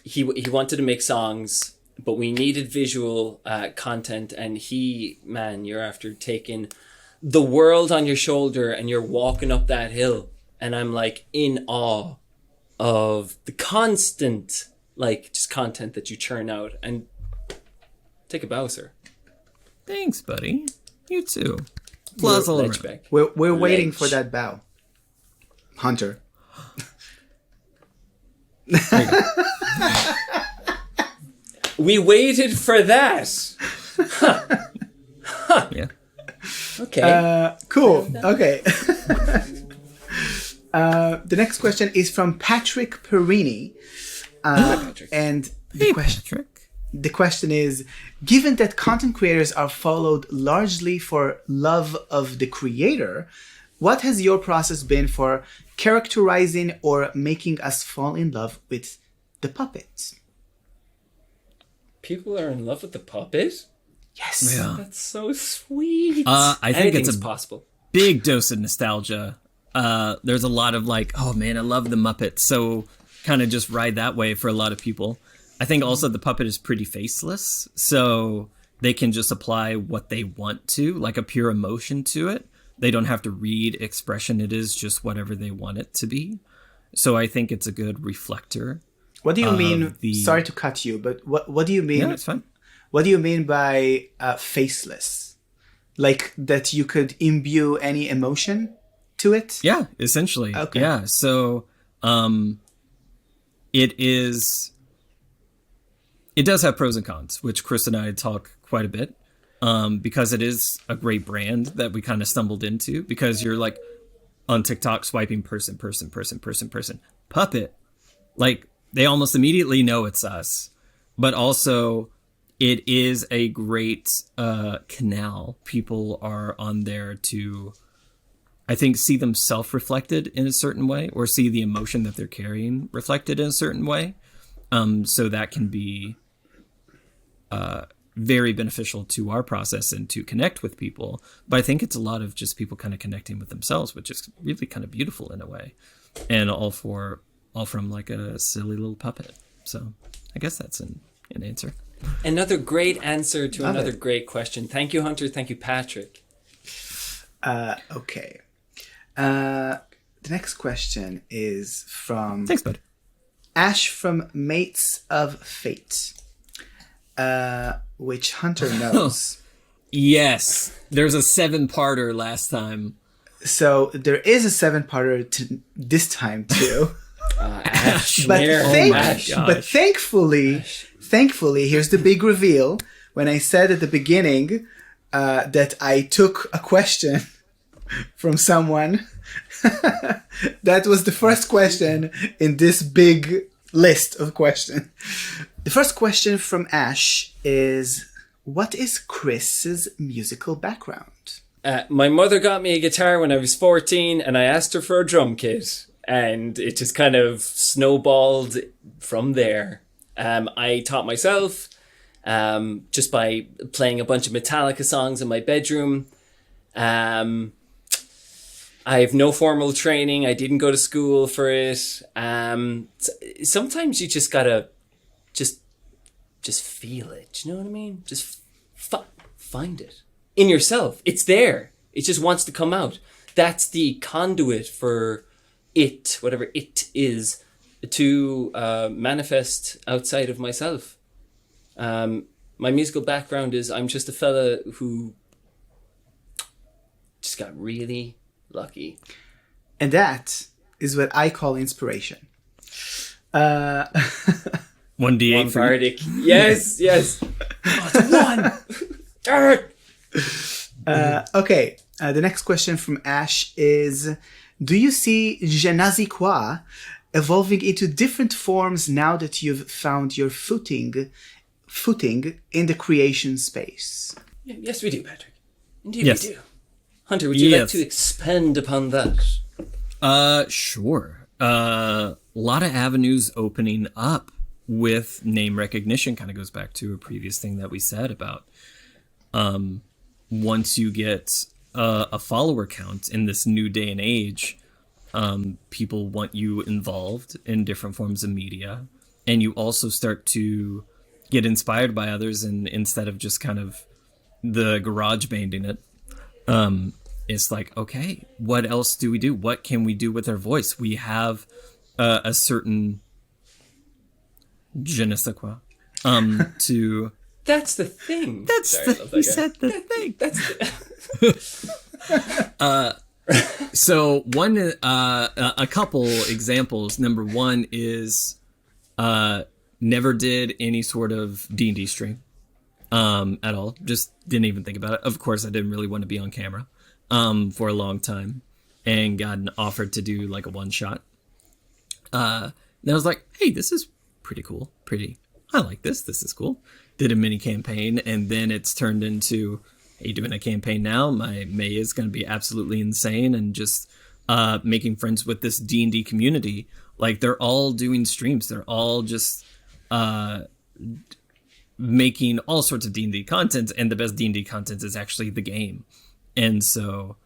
He wanted to make songs, but we needed visual content, and you're after taking the world on your shoulder and you're walking up that hill, and I'm like in awe of the constant just content that you churn out. And take a bow, sir. Thanks, buddy. You too. Applause all around. Back. We're waiting for that bow. Hunter. We waited for that. Yeah. Okay. Cool. Okay. The next question is from Patrick Perini. Patrick. And Hey, Patrick. the question is, given that content creators are followed largely for love of the creator, what has your process been for characterizing or making us fall in love with the puppet? People are in love with the puppet? Yes. Yeah. That's so sweet. I think Anything's it's a possible. big dose of nostalgia. There's a lot of oh man, I love the Muppets. So kind of just ride that way for a lot of people. I think also the puppet is pretty faceless. So they can just apply what they want to, like a pure emotion to it. They don't have to read expression. It is just whatever they want it to be. So I think it's a good reflector. What do you mean? Sorry to cut you, but what do you mean? Yeah, it's fine. What do you mean by faceless? Like that you could imbue any emotion to it? Yeah, essentially. Okay. Yeah. So it does have pros and cons, which Chris and I talk quite a bit. Because it is a great brand that we kind of stumbled into, because you're like on TikTok swiping person, puppet. Like they almost immediately know it's us, but also it is a great canal. People are on there to, I think, see themselves reflected in a certain way, or see the emotion that they're carrying reflected in a certain way. So that can be very beneficial to our process and to connect with people. But I think it's a lot of just people kind of connecting with themselves, which is really kind of beautiful in a way. And all from like a silly little puppet. So I guess that's an answer. Another great answer to Love another it. great question. Thank you, Hunter. Thank you, Patrick. Okay. The next question is from Thanks, bud. Ash from Mates of Fate, which Hunter knows. Yes. There's a 7-parter last time. So there is a 7-parter this time too. Ash. But, Where? gosh. but thankfully, here's the big reveal. When I said at the beginning that I took a question from someone, that was the first question in this big list of questions. The first question from Ash is, what is Chris's musical background? My mother got me a guitar when I was 14, and I asked her for a drum kit, and it just kind of snowballed from there. I taught myself just by playing a bunch of Metallica songs in my bedroom. I have no formal training. I didn't go to school for it. Sometimes you just gotta just feel it. Do you know what I mean? Just find it in yourself. It's there. It just wants to come out. That's the conduit for it, whatever it is, to manifest outside of myself. My musical background is I'm just a fella who just got really lucky. And that is what I call inspiration. 1d8 One for you. Bardic. Yes, yes. Oh, it's one. Darn it. Okay, the next question from Ash is, do you see GenasiQuoi evolving into different forms now that you've found your footing in the creation space? Yes, we do, Patrick. Indeed, Yes. we do. Hunter, would you like Yes. to expand upon that? Sure. A lot of avenues opening up with name recognition. Kind of goes back to a previous thing that we said about once you get a follower count in this new day and age, people want you involved in different forms of media, and you also start to get inspired by others, and instead of just kind of the garage banding it, it's like, okay, what else do we do? What can we do with our voice? We have a certain GenasiQuoi to. That's the thing. He said the thing. So one, a couple examples. Number one is, never did any sort of D&D stream, at all. Just didn't even think about it. Of course, I didn't really want to be on camera, for a long time, and got offered to do like a one shot. And I was like, hey, this is pretty cool. I like this. This is cool. Did a mini campaign, and then it's turned into, hey, doing a campaign now. My May is going to be absolutely insane, and just making friends with this D&D community. Like, they're all doing streams. They're all just making all sorts of D&D content, and the best D&D content is actually the game. And so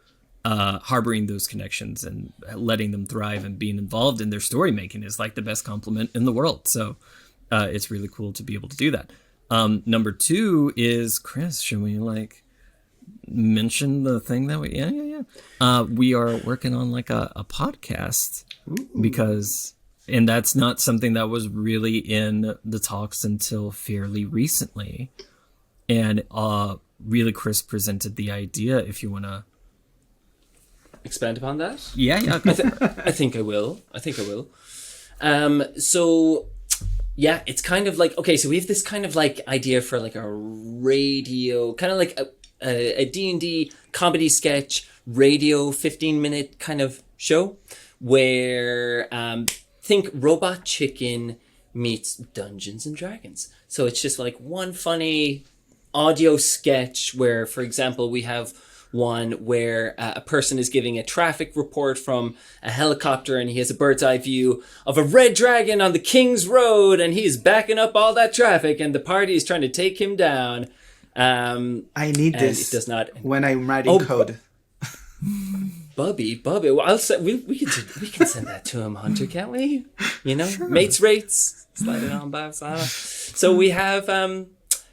harboring those connections and letting them thrive and being involved in their story making is like the best compliment in the world. So it's really cool to be able to do that. Number two is, Chris, should we like mention the thing that we, we are working on like a podcast. Ooh. Because, and that's not something that was really in the talks until fairly recently. And really, Chris presented the idea. If you want to expand upon that, yeah, I think I will. So yeah, it's kind of like, okay, so we have this kind of like idea for like a radio, kind of like a D&D comedy sketch radio 15-minute kind of show where think Robot Chicken meets Dungeons and Dragons. So it's just like one funny audio sketch where, for example, we have one where a person is giving a traffic report from a helicopter, and he has a bird's eye view of a red dragon on the King's Road, and he's backing up all that traffic, and the party is trying to take him down. I need this. It does not. When I'm writing code. Bubby. Well, we can send that to him, Hunter, can't we? You know, sure. Mates rates, slide it on by. So we have,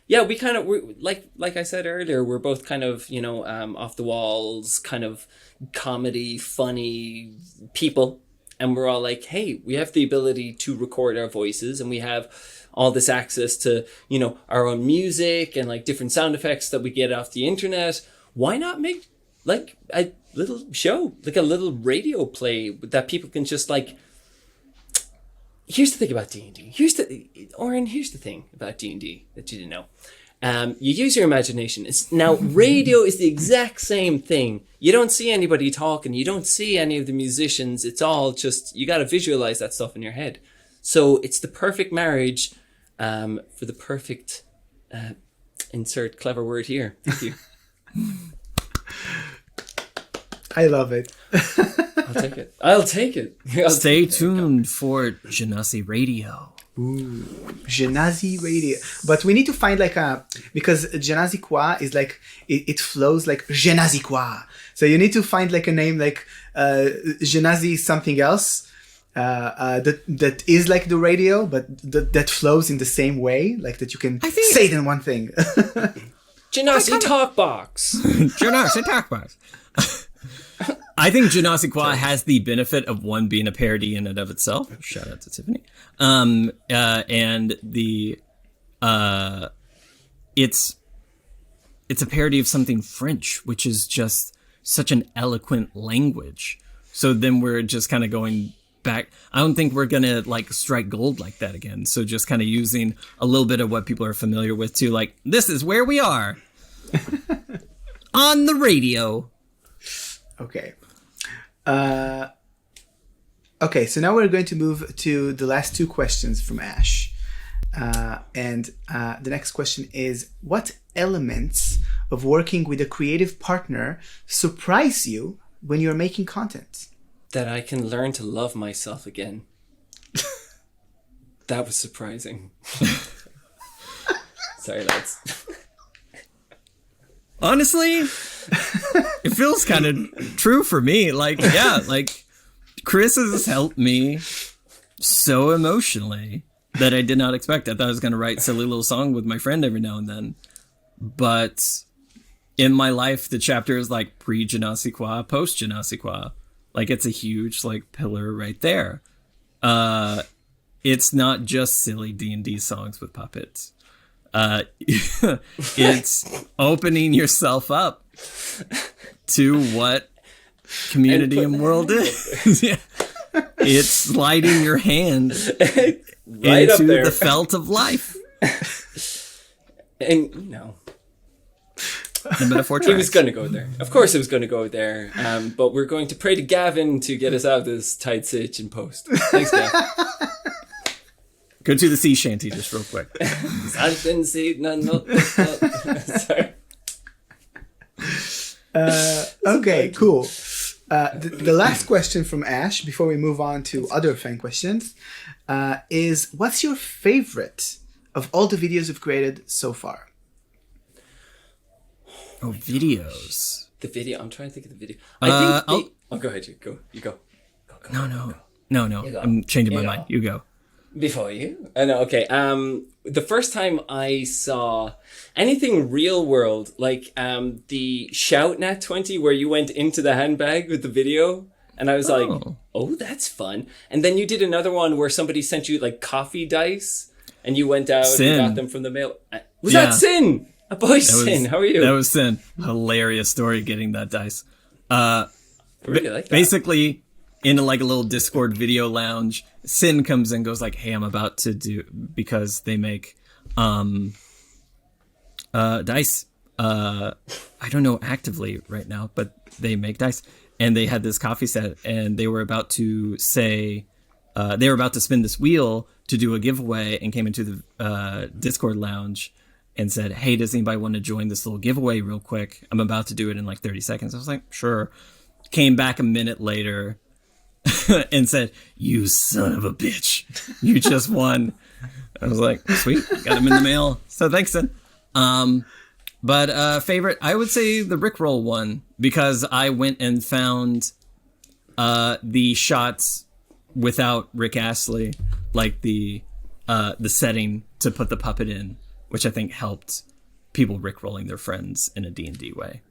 we kind of, like I said earlier, we're both kind of, off the walls, kind of comedy, funny people, and we're all like, hey, we have the ability to record our voices, and we have all this access to, our own music and like different sound effects that we get off the internet. Why not make like a little show, like a little radio play that people can just like. Here's the thing about D&D. Here's the thing about D&D that you didn't know. You use your imagination. Now, radio is the exact same thing. You don't see anybody talking. You don't see any of the musicians. It's all just, you got to visualize that stuff in your head. So it's the perfect marriage for the perfect, insert clever word here. Thank you. I love it. I'll take it. Stay tuned for Genasi Radio. Ooh, Genasi Radio. But we need to find like because GenasiQuoi is like, it flows like GenasiQuoi. So you need to find like a name like Genasi something else that is like the radio, but that flows in the same way, like that you can say it in one thing. Genasi Talkbox. Genasi Talkbox. I think GenasiQuoi has the benefit of one being a parody in and of itself. Shout out to Tiffany. And the it's a parody of something French, which is just such an eloquent language. So then we're just kind of going back. I don't think we're gonna like strike gold like that again. So just kind of using a little bit of what people are familiar with to like, this is where we are on the radio. Okay. Okay, so now we're going to move to the last two questions from Ash. And the next question is, what elements of working with a creative partner surprise you when you're making content? That I can learn to love myself again. That was surprising. Sorry, lads. Honestly, it feels kind of true for me. Like, yeah, like Chris has helped me so emotionally that I did not expect. I thought I was going to write silly little song with my friend every now and then. But in my life, the chapter is like pre-GenasiQuoi, post-GenasiQuoi. Like, it's a huge, like, pillar right there. It's not just silly D&D songs with puppets. It's opening yourself up to what community and world is. Yeah. It's sliding your hand Right up into there. the felt of life. And no. The metaphor He was tracks. going to go there. Of course, it was going to go there. But we're going to pray to Gavin to get us out of this tight sitch in post. Thanks, Gav. Go to the sea shanty just real quick. Something see, no. Sorry. Okay, cool. The last question from Ash, before we move on to other fan questions, is what's your favorite of all the videos you've created so far? Oh, videos. The video. I'm trying to think of the video. I think. Go ahead. You go. Go. No. I'm changing my You mind. go. You go. Before you? No, okay. The first time I saw anything real world, like the Shout Nat 20 where you went into the handbag with the video, and I was like, oh, that's fun. And then you did another one where somebody sent you like coffee dice, and you went out Sin. and got them from the mail. Was Yeah. that Sin? A boy Sin. How are you? That was Sin. Hilarious story getting that dice. I really like that. Basically, in like a little Discord video lounge, Sin comes in and goes like, hey, I'm about to do, because they make dice. I don't know actively right now, but they make dice. And they had this coffee set, and they were about to say, they were about to spin this wheel to do a giveaway, and came into the Discord lounge and said, hey, does anybody want to join this little giveaway real quick? I'm about to do it in like 30 seconds. I was like, sure. Came back a minute later and said, you son of a bitch, you just won. I was like, sweet, got him in the mail. So thanks, Sin. But favorite, I would say the Rickroll one, because I went and found the shots without Rick Astley, like the setting to put the puppet in, which I think helped people Rickrolling their friends in a D&D way.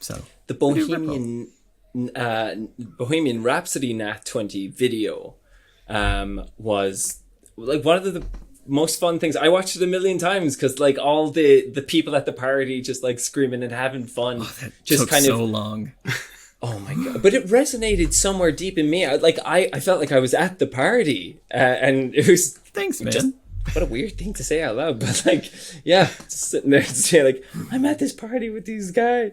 So the Bohemian Rhapsody Nat 20 video was like one of the most fun things. I watched it a million times because like all the people at the party just like screaming and having fun. that just took kind so of long. Oh my god! But it resonated somewhere deep in me. I felt like I was at the party, and it was Thanks, man. just what a weird thing to say out loud. But like, yeah, just sitting there and saying like, I'm at this party with these guys.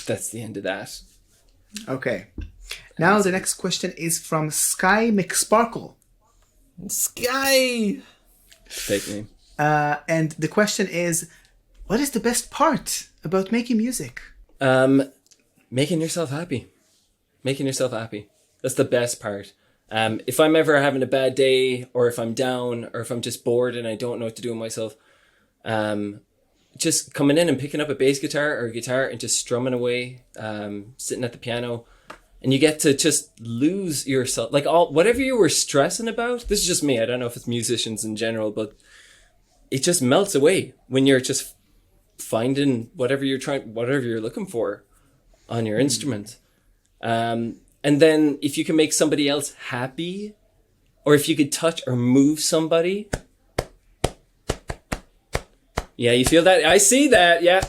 That's the end of that. Okay. Now the next question is from SkyMcSparkle. Sky. Fake name. And the question is, what is the best part about making music? Making yourself happy. Making yourself happy. That's the best part. If I'm ever having a bad day, or if I'm down, or if I'm just bored and I don't know what to do with myself, just coming in and picking up a bass guitar or a guitar and just strumming away, sitting at the piano, and you get to just lose yourself. Like whatever you were stressing about, this is just me, I don't know if it's musicians in general, but it just melts away when you're just finding whatever you're looking for on your instrument. And then if you can make somebody else happy, or if you could touch or move somebody. Yeah, you feel that? I see that, yeah.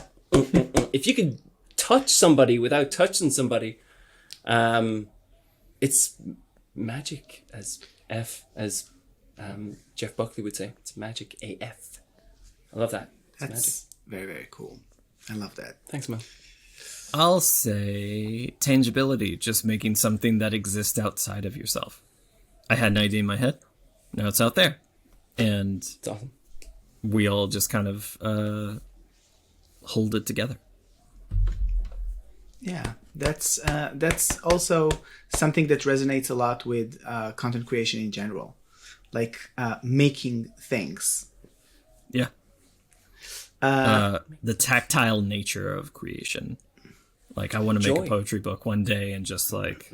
If you could touch somebody without touching somebody, it's magic, as Jeff Buckley would say. It's magic AF. I love that. It's That's magic. very, very cool. I love that. Thanks, man. I'll say tangibility, just making something that exists outside of yourself. I had an idea in my head. Now it's out there. And It's awesome. we all just kind of hold it together. Yeah, that's also something that resonates a lot with content creation in general, like making things. Yeah. The tactile nature of creation. Like, I want to make Joy. a poetry book one day and just like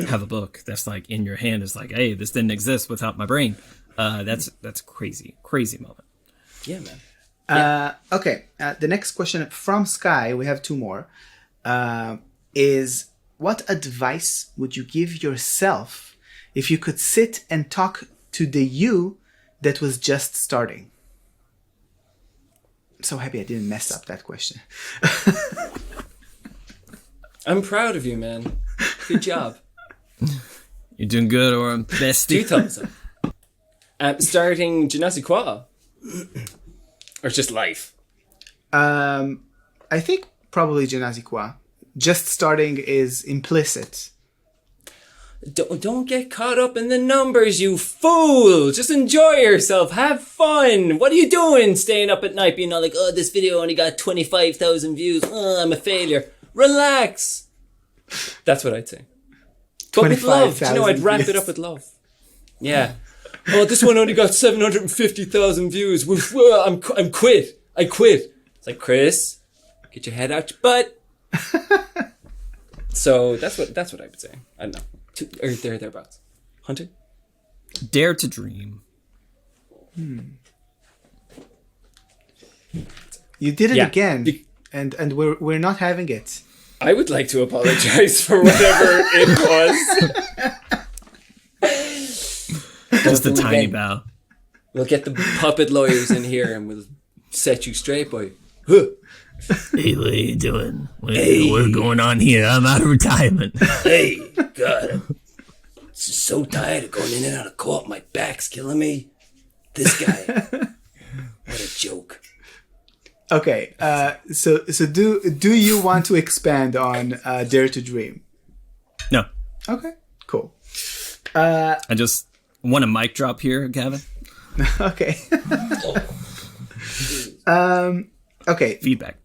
have a book that's like in your hand. It's like, hey, this didn't exist without my brain. That's crazy moment. Yeah, man. Okay, the next question from Sky, we have two more, is what advice would you give yourself if you could sit and talk to the you that was just starting? I'm so happy I didn't mess up that question. I'm proud of you, man. Good job. You're doing good, or bestie. 2 thumbs up. Starting GenasiQuoi. Or just life? I think probably GenasiQuoi. Just starting is implicit. Don't get caught up in the numbers, you fool! Just enjoy yourself, have fun! What are you doing staying up at night being all like, oh, this video only got 25,000 views, oh, I'm a failure. Relax! That's what I'd say. But with love, you know, I'd wrap it up with love. Yeah. Oh, this one only got 750,000 views. I'm quit. I quit. It's like, Chris, get your head out your butt. So that's what I would say. I don't know. Or thereabouts. Hunter? Dare to dream. You did it again, and we're not having it. I would like to apologize for whatever it was. Just a tiny bow. We'll get the puppet lawyers in here and we'll set you straight, boy. Huh. Hey, what are you doing? What's going on here? I'm out of retirement. Hey, God, I'm so tired of going in and out of court. My back's killing me. This guy, what a joke. Okay, so do you want to expand on Dare to Dream? No. Okay, cool. I just want a mic drop here, Gavin. Okay. Okay. Feedback.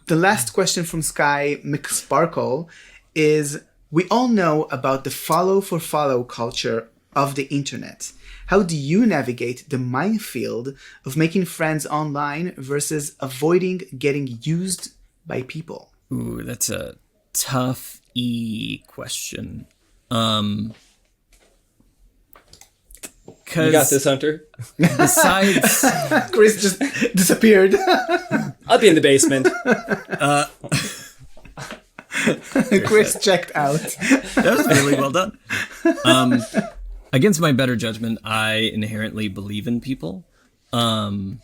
The last question from SkyMcSparkle is, we all know about the follow for follow culture of the internet. How do you navigate the minefield of making friends online versus avoiding getting used by people? Ooh, that's a tough question. You got this, Hunter. Besides, Chris just disappeared. I'll be in the basement. Chris checked out. that was really well done. Against my better judgment, I inherently believe in people. And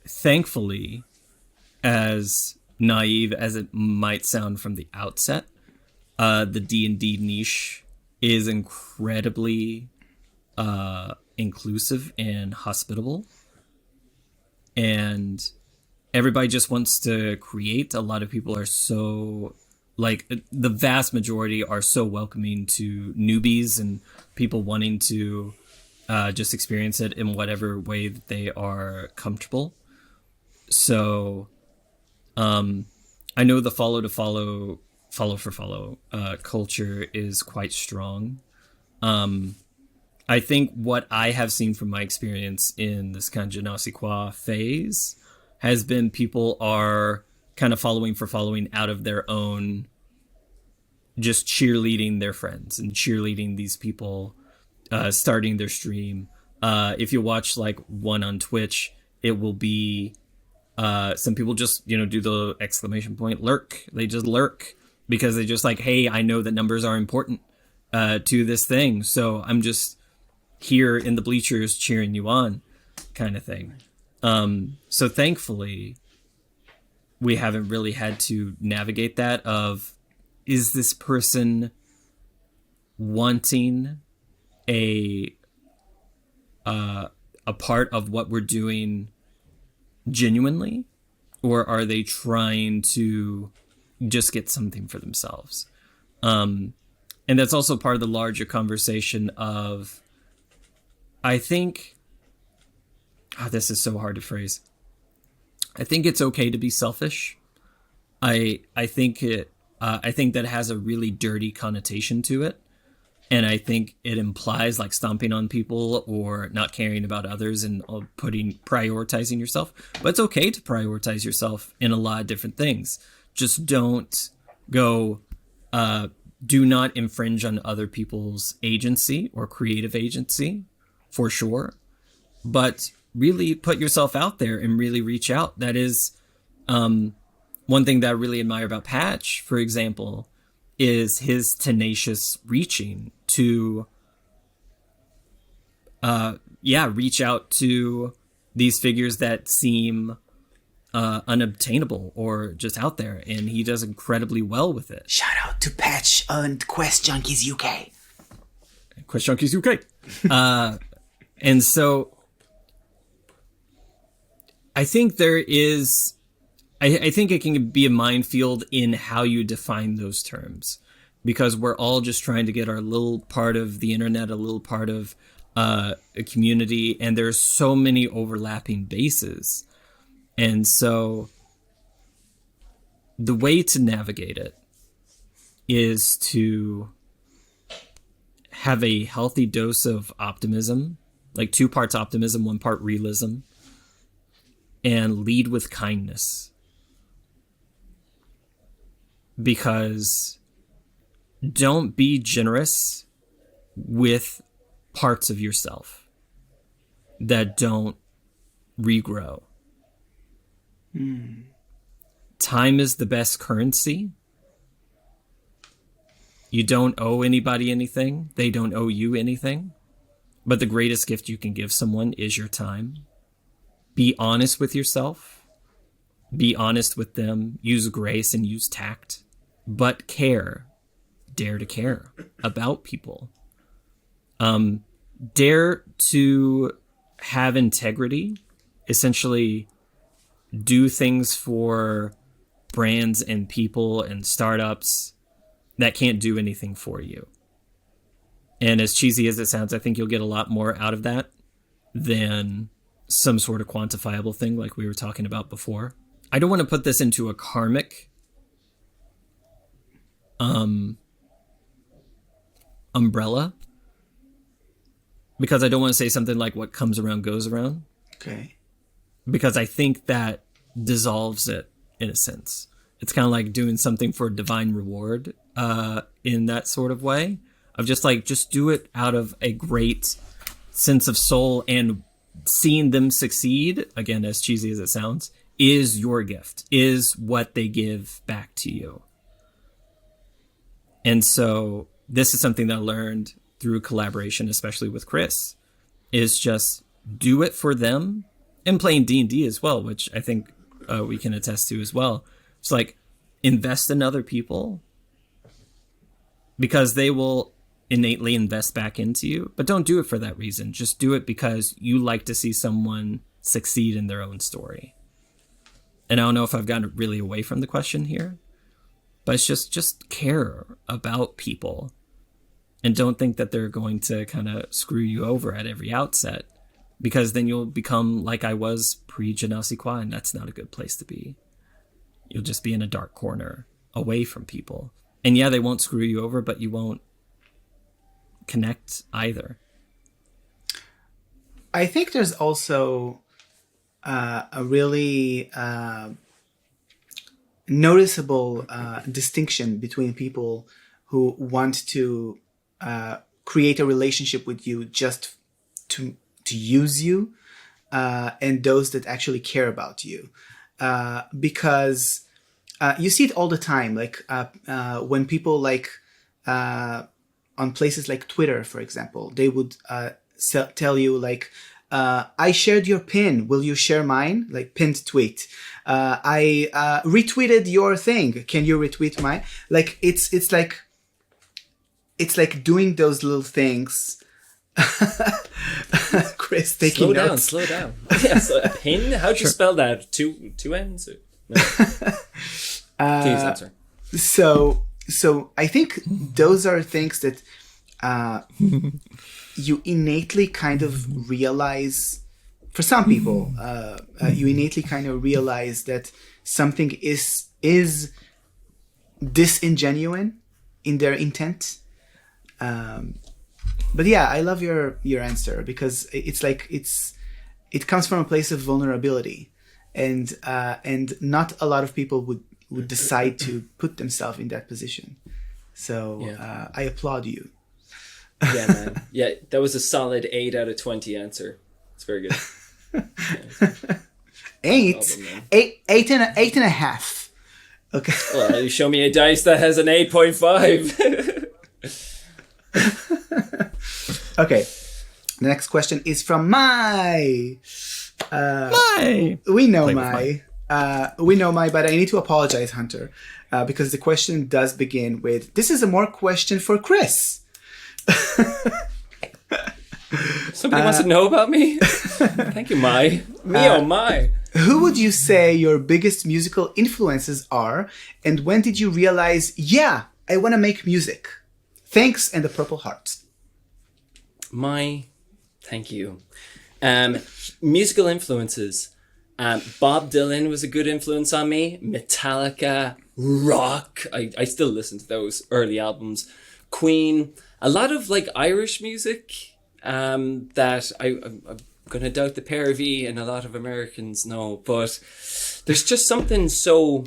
thankfully, as naive as it might sound from the outset, the D&D niche is incredibly inclusive and hospitable. And everybody just wants to create. A lot of people are so, like, the vast majority are so welcoming to newbies and people wanting to just experience it in whatever way that they are comfortable. So I know the follow for follow culture is quite strong. I think what I have seen from my experience in this kind of GenasiQuoi phase has been people are kind of following out of their own, just cheerleading their friends and cheerleading these people, starting their stream. If you watch like one on Twitch, it will be some people just, do the exclamation point lurk. They just lurk because they just like, hey, I know that numbers are important to this thing, so I'm just here in the bleachers cheering you on, kind of thing. So thankfully, we haven't really had to navigate that of, is this person wanting a part of what we're doing genuinely, or are they trying to just get something for themselves? And that's also part of the larger conversation of, I think, this is so hard to phrase. I think it's okay to be selfish. I think that has a really dirty connotation to it. And I think it implies like stomping on people or not caring about others and prioritizing yourself. But it's okay to prioritize yourself in a lot of different things. Just don't go do not infringe on other people's agency or creative agency, for sure. But really put yourself out there and really reach out. That is one thing that I really admire about Patch, for example, is his tenacious reaching to, reach out to these figures that seem unobtainable or just out there. And he does incredibly well with it. Shout out to Patch and Quest Junkies UK. Quest Junkies UK. And so I think there is, I think it can be a minefield in how you define those terms, because we're all just trying to get our little part of the internet, a little part of a community, and there's so many overlapping bases. And so the way to navigate it is to have a healthy dose of optimism, like 2 parts optimism, 1 part realism, and lead with kindness. Because don't be generous with parts of yourself that don't regrow. Time is the best currency. You don't owe anybody anything. They don't owe you anything. But the greatest gift you can give someone is your time. Be honest with yourself. Be honest with them. Use grace and use tact. But care. Dare to care about people. Dare to have integrity. Essentially, do things for brands and people and startups that can't do anything for you. And as cheesy as it sounds, I think you'll get a lot more out of that than some sort of quantifiable thing like we were talking about before. I don't want to put this into a karmic umbrella, because I don't want to say something like what comes around goes around. Okay. Because I think that dissolves it in a sense. It's kind of like doing something for divine reward in that sort of way of just do it out of a great sense of soul, and seeing them succeed, again, as cheesy as it sounds, is your gift, is what they give back to you. And so this is something that I learned through collaboration, especially with Chris, is just do it for them, and playing D&D as well, which I think we can attest to as well. It's like, invest in other people because they will innately invest back into you, but don't do it for that reason. Just do it because you like to see someone succeed in their own story. And I don't know if I've gotten really away from the question here, but it's just care about people and don't think that they're going to kind of screw you over at every outset, because then you'll become like I was pre-GenasiQuoi, and that's not a good place to be. You'll just be in a dark corner away from people. And yeah, they won't screw you over, but you won't connect either. I think there's also a really noticeable distinction between people who want to create a relationship with you just to use you, and those that actually care about you. Because you see it all the time, like when people like on places like Twitter, for example, they would tell you like, I shared your pin, will you share mine? Like pinned tweet. I retweeted your thing, can you retweet mine? Like it's like doing those little things. Chris taking notes. Slow down. Yeah, so a pin? How'd you spell that? Two N's? No. Please answer. So I think those are things that you innately kind of realize. For some people, you innately kind of realize that something is disingenuine in their intent. But yeah, I love your answer, because it's like it comes from a place of vulnerability, and not a lot of people would decide to put themselves in that position. So Yeah. I applaud you. Yeah, man. Yeah, that was a solid 8 out of 20 answer. It's very good. Eight, Problem, man. eight and a half. Okay. Well, you show me a dice that has an 8.5. Okay. The next question is from Mai. Bye. We know Play with Mai, but I need to apologize, Hunter, because the question does begin with, this is a more question for Chris. Somebody wants to know about me? Thank you, Mai. Me, oh, my. Who would you say your biggest musical influences are, and when did you realize, yeah, I want to make music? Thanks, and the Purple Heart. Thank you. Musical influences. Bob Dylan was a good influence on me. Metallica, rock. I still listen to those early albums. Queen. A lot of like Irish music that I'm going to doubt the pair of you and a lot of Americans know. But there's just something so...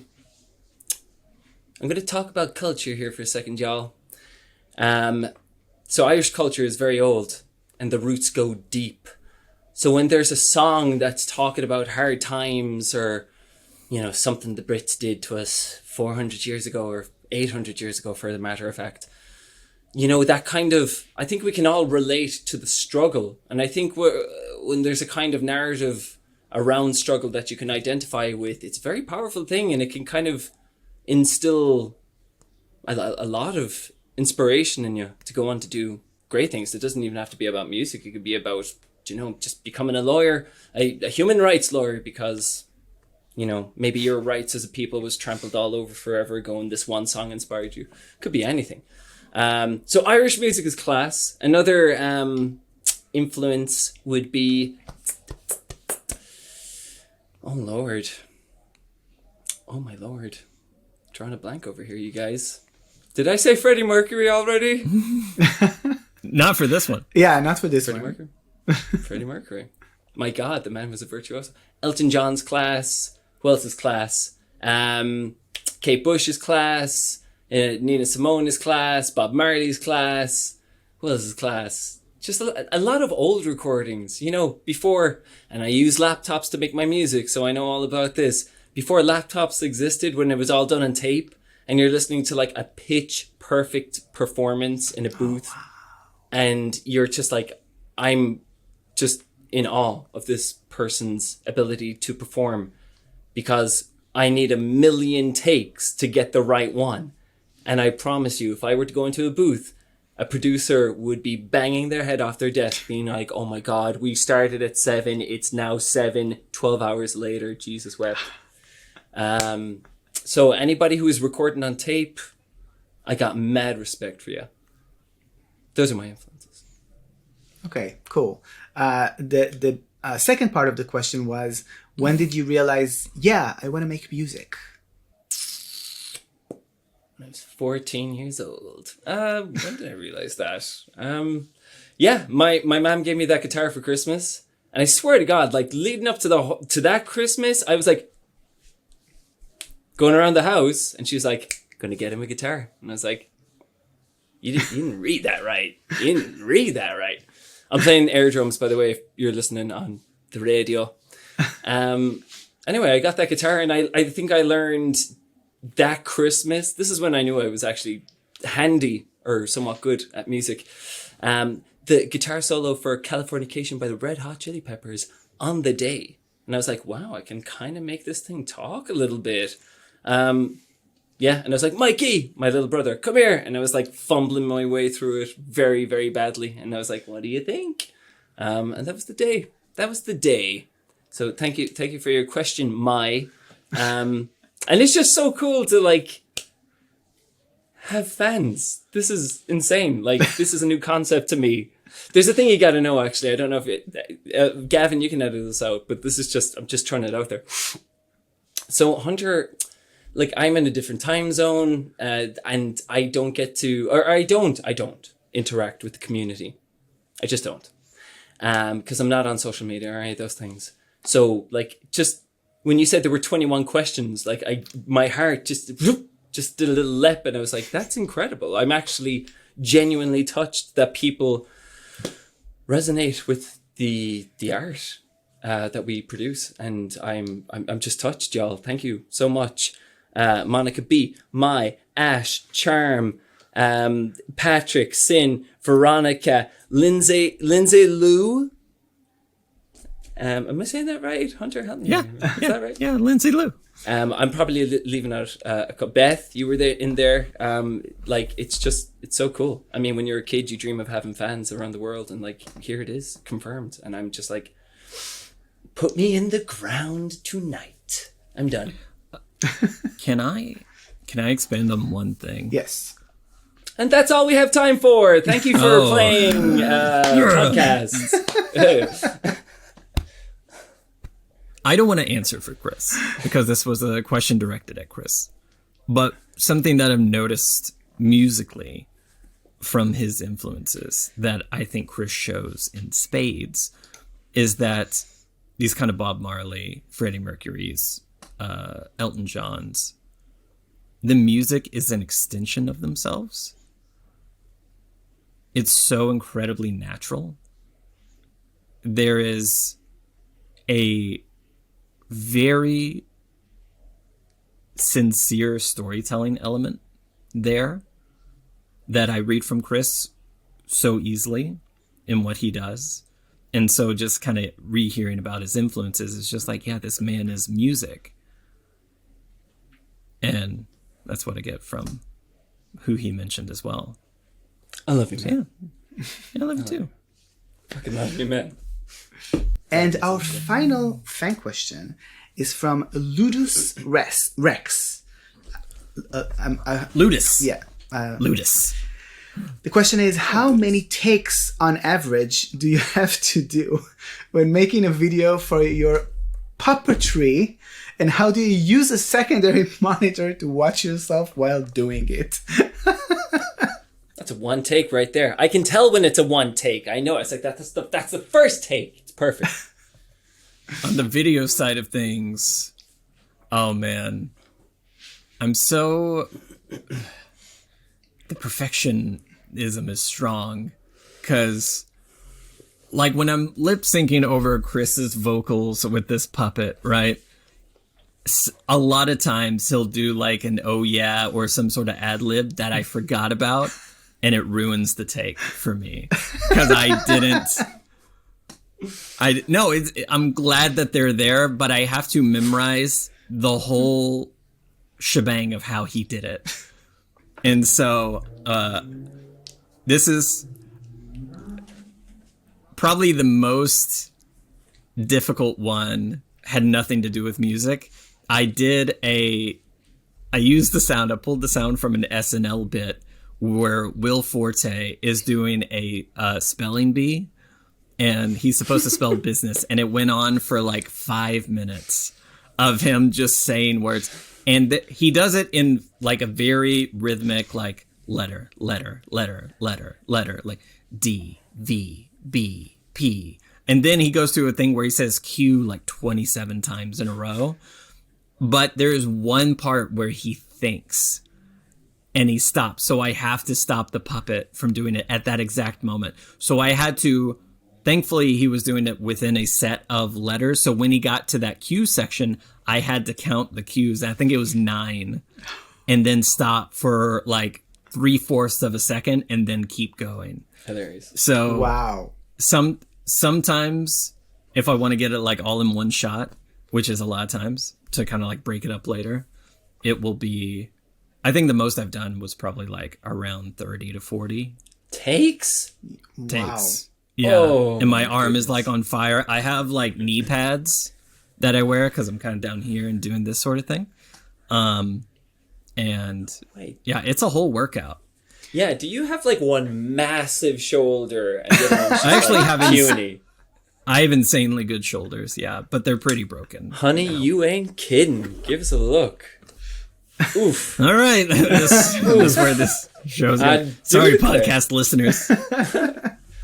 I'm going to talk about culture here for a second, y'all. So Irish culture is very old and the roots go deep. So when there's a song that's talking about hard times or, you know, something the Brits did to us 400 years ago or 800 years ago, for the matter of fact, you know, that kind of, I think we can all relate to the struggle. And I think when there's a kind of narrative around struggle that you can identify with, it's a very powerful thing and it can kind of instill a lot of inspiration in you to go on to do great things. It doesn't even have to be about music. It could be about, you know, just becoming a lawyer, a human rights lawyer, because, you know, maybe your rights as a people was trampled all over forever ago and this one song inspired you. Could be anything. So Irish music is class. Another influence would be, oh Lord. Oh my Lord. Drawing a blank over here, you guys. Did I say Freddie Mercury already? Not for this one. Yeah, not for this Freddie one. Mercury. Freddie Mercury. My God, the man was a virtuoso. Elton John's class. Who else's class? Kate Bush's class. Nina Simone's class. Bob Marley's class. Who else's class? Just a lot of old recordings. You know, before, and I use laptops to make my music, so I know all about this. Before laptops existed, when it was all done on tape, and you're listening to like a pitch perfect performance in a booth, and you're just like, I'm just in awe of this person's ability to perform because I need 1 million takes to get the right one. And I promise you, if I were to go into a booth, a producer would be banging their head off their desk being like, oh my God, we started at 7, it's now 7, 12 hours later, Jesus wept. So anybody who is recording on tape, I got mad respect for you. Those are my influences. Okay, cool. The second part of the question was, when did you realize, yeah, I want to make music? When I was 14 years old. When did I realize that? Yeah, my mom gave me that guitar for Christmas. And I swear to God, like leading up to that Christmas, I was like going around the house and she was like, gonna get him a guitar. And I was like, you didn't read that right. You didn't read that right. I'm playing air drums, by the way, if you're listening on the radio. Anyway, I got that guitar and I think I learned that Christmas. This is when I knew I was actually handy or somewhat good at music. The guitar solo for Californication by the Red Hot Chili Peppers on the day. And I was like, wow, I can kind of make this thing talk a little bit. Yeah, and I was like, Mikey, my little brother, come here. And I was like fumbling my way through it very, very badly. And I was like, what do you think? And that was the day. That was the day. So thank you for your question, Mai. And it's just so cool to like have fans. This is insane. Like this is a new concept to me. There's a thing you got to know, actually. I don't know if Gavin, you can edit this out, but this is just, I'm just throwing it out there. So Hunter, like I'm in a different time zone, and I don't get to, or I don't interact with the community. I just don't. Because I'm not on social media or any of those things. So like, just when you said there were 21 questions, like my heart just just did a little lip, and I was like, that's incredible. I'm actually genuinely touched that people resonate with the art that we produce, and I'm just touched, y'all. Thank you so much. Monica B, Mai, Ash, Charm, Patrick, Sin, Veronica, Lindsey Lou. Am I saying that right? Hunter, help me. Yeah. Is that right? Yeah, Lindsey Lou. I'm probably leaving out Beth. You were there in there. Like it's so cool. I mean, when you're a kid, you dream of having fans around the world, and like here it is, confirmed. And I'm just like, put me in the ground tonight. I'm done. Can I expand on one thing? Yes. And that's all we have time for. Thank you for playing podcasts. I don't want to answer for Chris because this was a question directed at Chris. But something that I've noticed musically from his influences that I think Chris shows in spades is that these kind of Bob Marley, Freddie Mercury's, Elton John's, the music is an extension of themselves. It's so incredibly natural. There is a very sincere storytelling element there that I read from Chris so easily in what he does. And so just kind of rehearing about his influences is just like, yeah, this man is music. And that's what I get from who he mentioned as well. I love you, man. Yeah, I love you too. Fucking love you, man. And our final fan question is from Ludus Rex. Ludus. Yeah. Ludus. The question is, how many takes on average do you have to do when making a video for your puppetry? And how do you use a secondary monitor to watch yourself while doing it? That's a one take right there. I can tell when it's a one take. I know. It's like that's the first take. It's perfect. On the video side of things, oh man, I'm so... The perfectionism is strong because like when I'm lip syncing over Chris's vocals with this puppet, right? A lot of times he'll do like an oh yeah or some sort of ad lib that I forgot about, and it ruins the take for me because I'm glad that they're there, but I have to memorize the whole shebang of how he did it. And so this is probably the most difficult one. Had nothing to do with music. I pulled the sound from an SNL bit where Will Forte is doing a spelling bee, and he's supposed to spell business, and it went on for like 5 minutes of him just saying words. And he does it in like a very rhythmic, like letter, like D, V, B, P. And then he goes through a thing where he says Q like 27 times in a row. But there is one part where he thinks and he stops. So I have to stop the puppet from doing it at that exact moment. So I had to, thankfully he was doing it within a set of letters. So when he got to that Q section, I had to count the Qs. I think it was 9, and then stop for like 3/4 of a second and then keep going. Hilarious. So wow. Sometimes if I want to get it like all in one shot, which is a lot of times to kind of like break it up later, it will be, I think the most I've done was probably like around 30 to 40 takes. Wow. Yeah. Oh, and my arm is like on fire. I have like knee pads that I wear because I'm kind of down here and doing this sort of thing. And yeah, it's a whole workout. Yeah, do you have like one massive shoulder and the other one's just I actually like have puny? I have insanely good shoulders, yeah, but they're pretty broken. Honey, you ain't kidding. Give us a look. Oof. All right, this is where this show's going. Sorry, podcast listeners.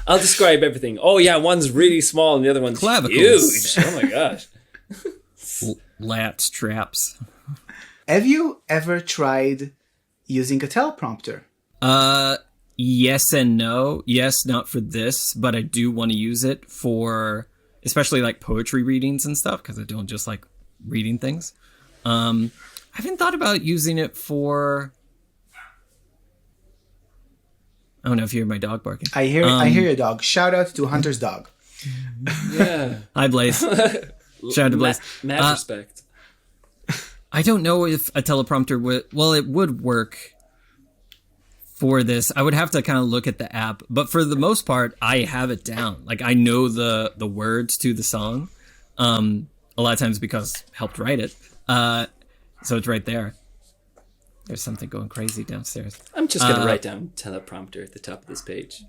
I'll describe everything. Oh yeah, one's really small and the other one's Clavicles. huge. Oh my gosh. Lats, traps. Have you ever tried using a teleprompter? Yes and no. Yes, not for this, but I do want to use it for especially like poetry readings and stuff because I don't just like reading things. I haven't thought about using it for. I don't know if you hear my dog barking. I hear your dog. Shout out to Hunter's dog. Yeah. Hi, Blaze. Shout out to Blaze. Mad respect. I don't know if a teleprompter would. Well, it would work for this. I would have to kind of look at the app, but for the most part, I have it down. Like I know the words to the song. A lot of times because I helped write it. So it's right there. There's something going crazy downstairs. I'm just going to write down teleprompter at the top of this page.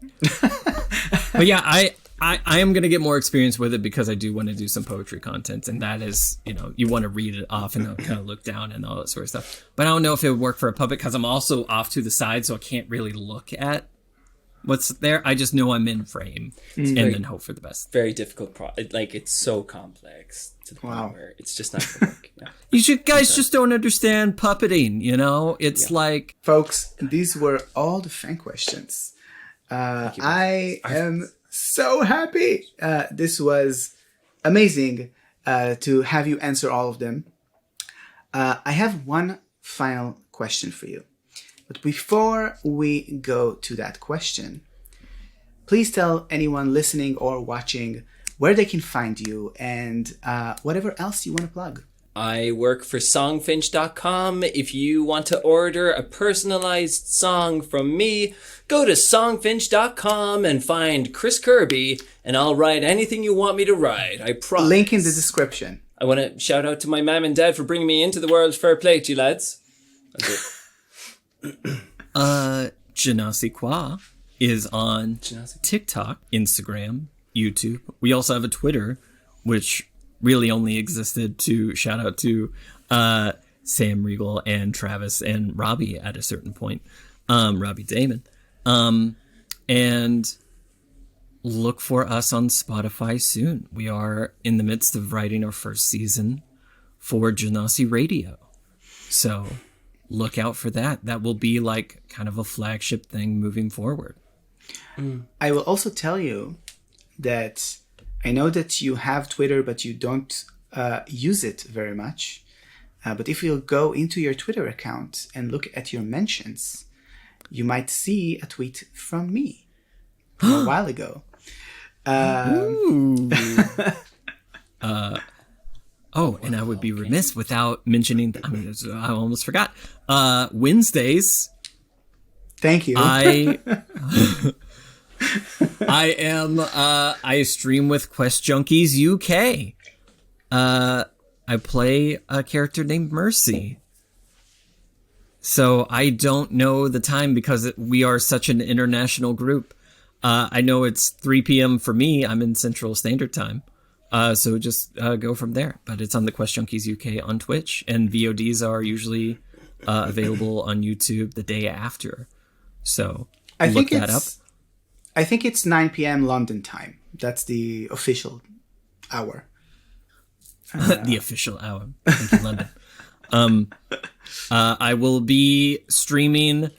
But yeah, I am going to get more experience with it because I do want to do some poetry content. And that is, you want to read it off and kind of look down and all that sort of stuff. But I don't know if it would work for a puppet because I'm also off to the side, so I can't really look at what's there. I just know I'm in frame and then hope for the best. Very difficult. It's so complex to the point where it's just not going to work. No. You guys just don't understand puppeting, It's like... Folks, these were all the fan questions. I am so happy. This was amazing to have you answer all of them. I have one final question for you. But before we go to that question, please tell anyone listening or watching where they can find you and whatever else you want to plug. I work for songfinch.com. If you want to order a personalized song from me, go to songfinch.com and find Chris Kirby, and I'll write anything you want me to write. I promise. Link in the description. I want to shout out to my mom and dad for bringing me into the world. Fair play to you, lads. That's it. GenasiQuoi is on TikTok, Instagram, YouTube. We also have a Twitter, which really only existed to shout out to Sam Riegel and Travis and Robbie at a certain point, Robbie Damon. And look for us on Spotify soon. We are in the midst of writing our first season for Genasi Radio. So look out for that. That will be like kind of a flagship thing moving forward. I will also tell you that I know that you have Twitter, but you don't use it very much. But if you go into your Twitter account and look at your mentions, you might see a tweet from me from a while ago. And I would be remiss without mentioning, I almost forgot, Wednesdays. Thank you. I stream with Quest Junkies UK. I play a character named Mercy. So I don't know the time because we are such an international group. I know it's 3 p.m. for me. I'm in Central Standard Time. So just go from there. But it's on the Quest Junkies UK on Twitch. And VODs are usually available on YouTube the day after. So look that up. I think it's 9 p.m. London time. That's the official hour. The official hour. Thank you, London. I will be streaming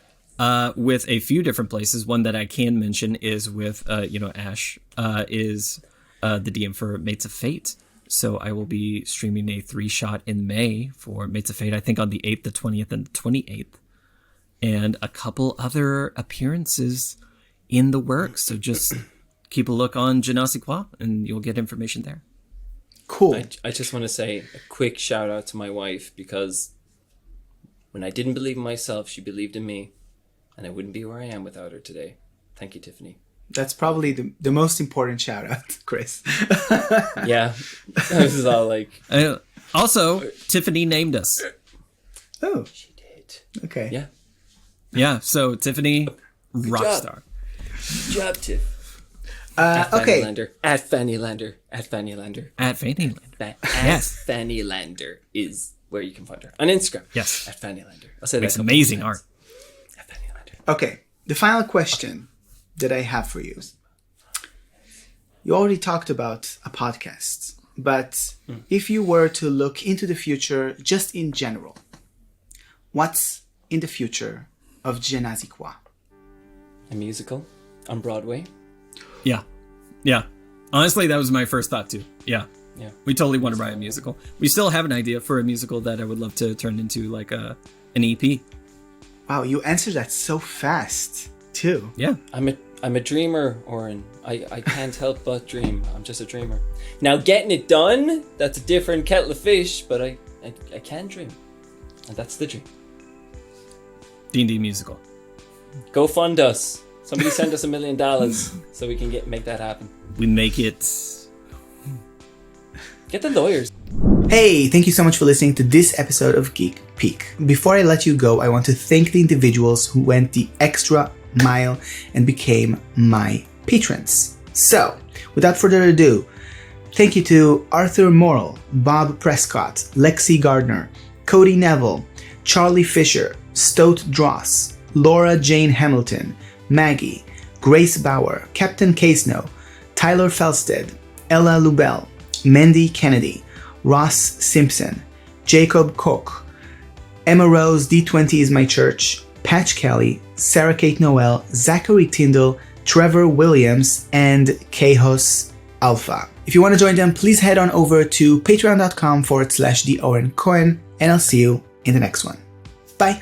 with a few different places. One that I can mention is with, Ash is the DM for Mates of Fate. So I will be streaming a 3-shot in May for Mates of Fate, I think on the 8th, the 20th, and the 28th. And a couple other appearances in the works. So just keep a look on GenasiQuoi and you'll get information there. Cool. I just want to say a quick shout out to my wife because when I didn't believe in myself, she believed in me, and I wouldn't be where I am without her today. Thank you, Tiffany. That's probably the most important shout out, Chris. Yeah. This is all like... Also, Tiffany named us. Oh. She did. Okay. Yeah. Yeah, so Tiffany, rockstar. Good job, Tiff. Okay. At Fanny Lander. At Fanny Lander. At Fanny Lander. Yes. Fanny Lander is where you can find her. On Instagram. Yes. At Fanny Lander. I'll say Makes that amazing art. At Fanny Lander. Okay. The final question that I have for you. You already talked about a podcast, but if you were to look into the future just in general, what's in the future of GenasiQuoi? A musical on Broadway. Yeah. Honestly, that was my first thought too. Yeah. We totally want to write a musical. We still have an idea for a musical that I would love to turn into like an EP. Wow, you answered that so fast too. Yeah. I'm a dreamer, Oren. I can't help but dream. I'm just a dreamer. Now getting it done, that's a different kettle of fish, but I can dream. And that's the dream. D&D musical. Go fund us. Somebody send us $1 million so we can make that happen. We make it. Get the lawyers. Hey, thank you so much for listening to this episode of Geek Peek. Before I let you go, I want to thank the individuals who went the extra mile and became my patrons. So, without further ado, thank you to Arthur Morrill, Bob Prescott, Lexi Gardner, Cody Neville, Charlie Fisher, Stoat Dross, Laura Jane Hamilton, Maggie, Grace Bauer, Captain Caseno, Tyler Felsted, Ella Lubell, Mandy Kennedy, Ross Simpson, Jacob Koch, Emma Rose, D20 is my church, Patch Kelly, Sarah Kate Noel, Zachary Tyndall, Trevor Williams, and Kehos Alpha. If you want to join them, please head on over to patreon.com/theorencoin, and I'll see you in the next one. Bye!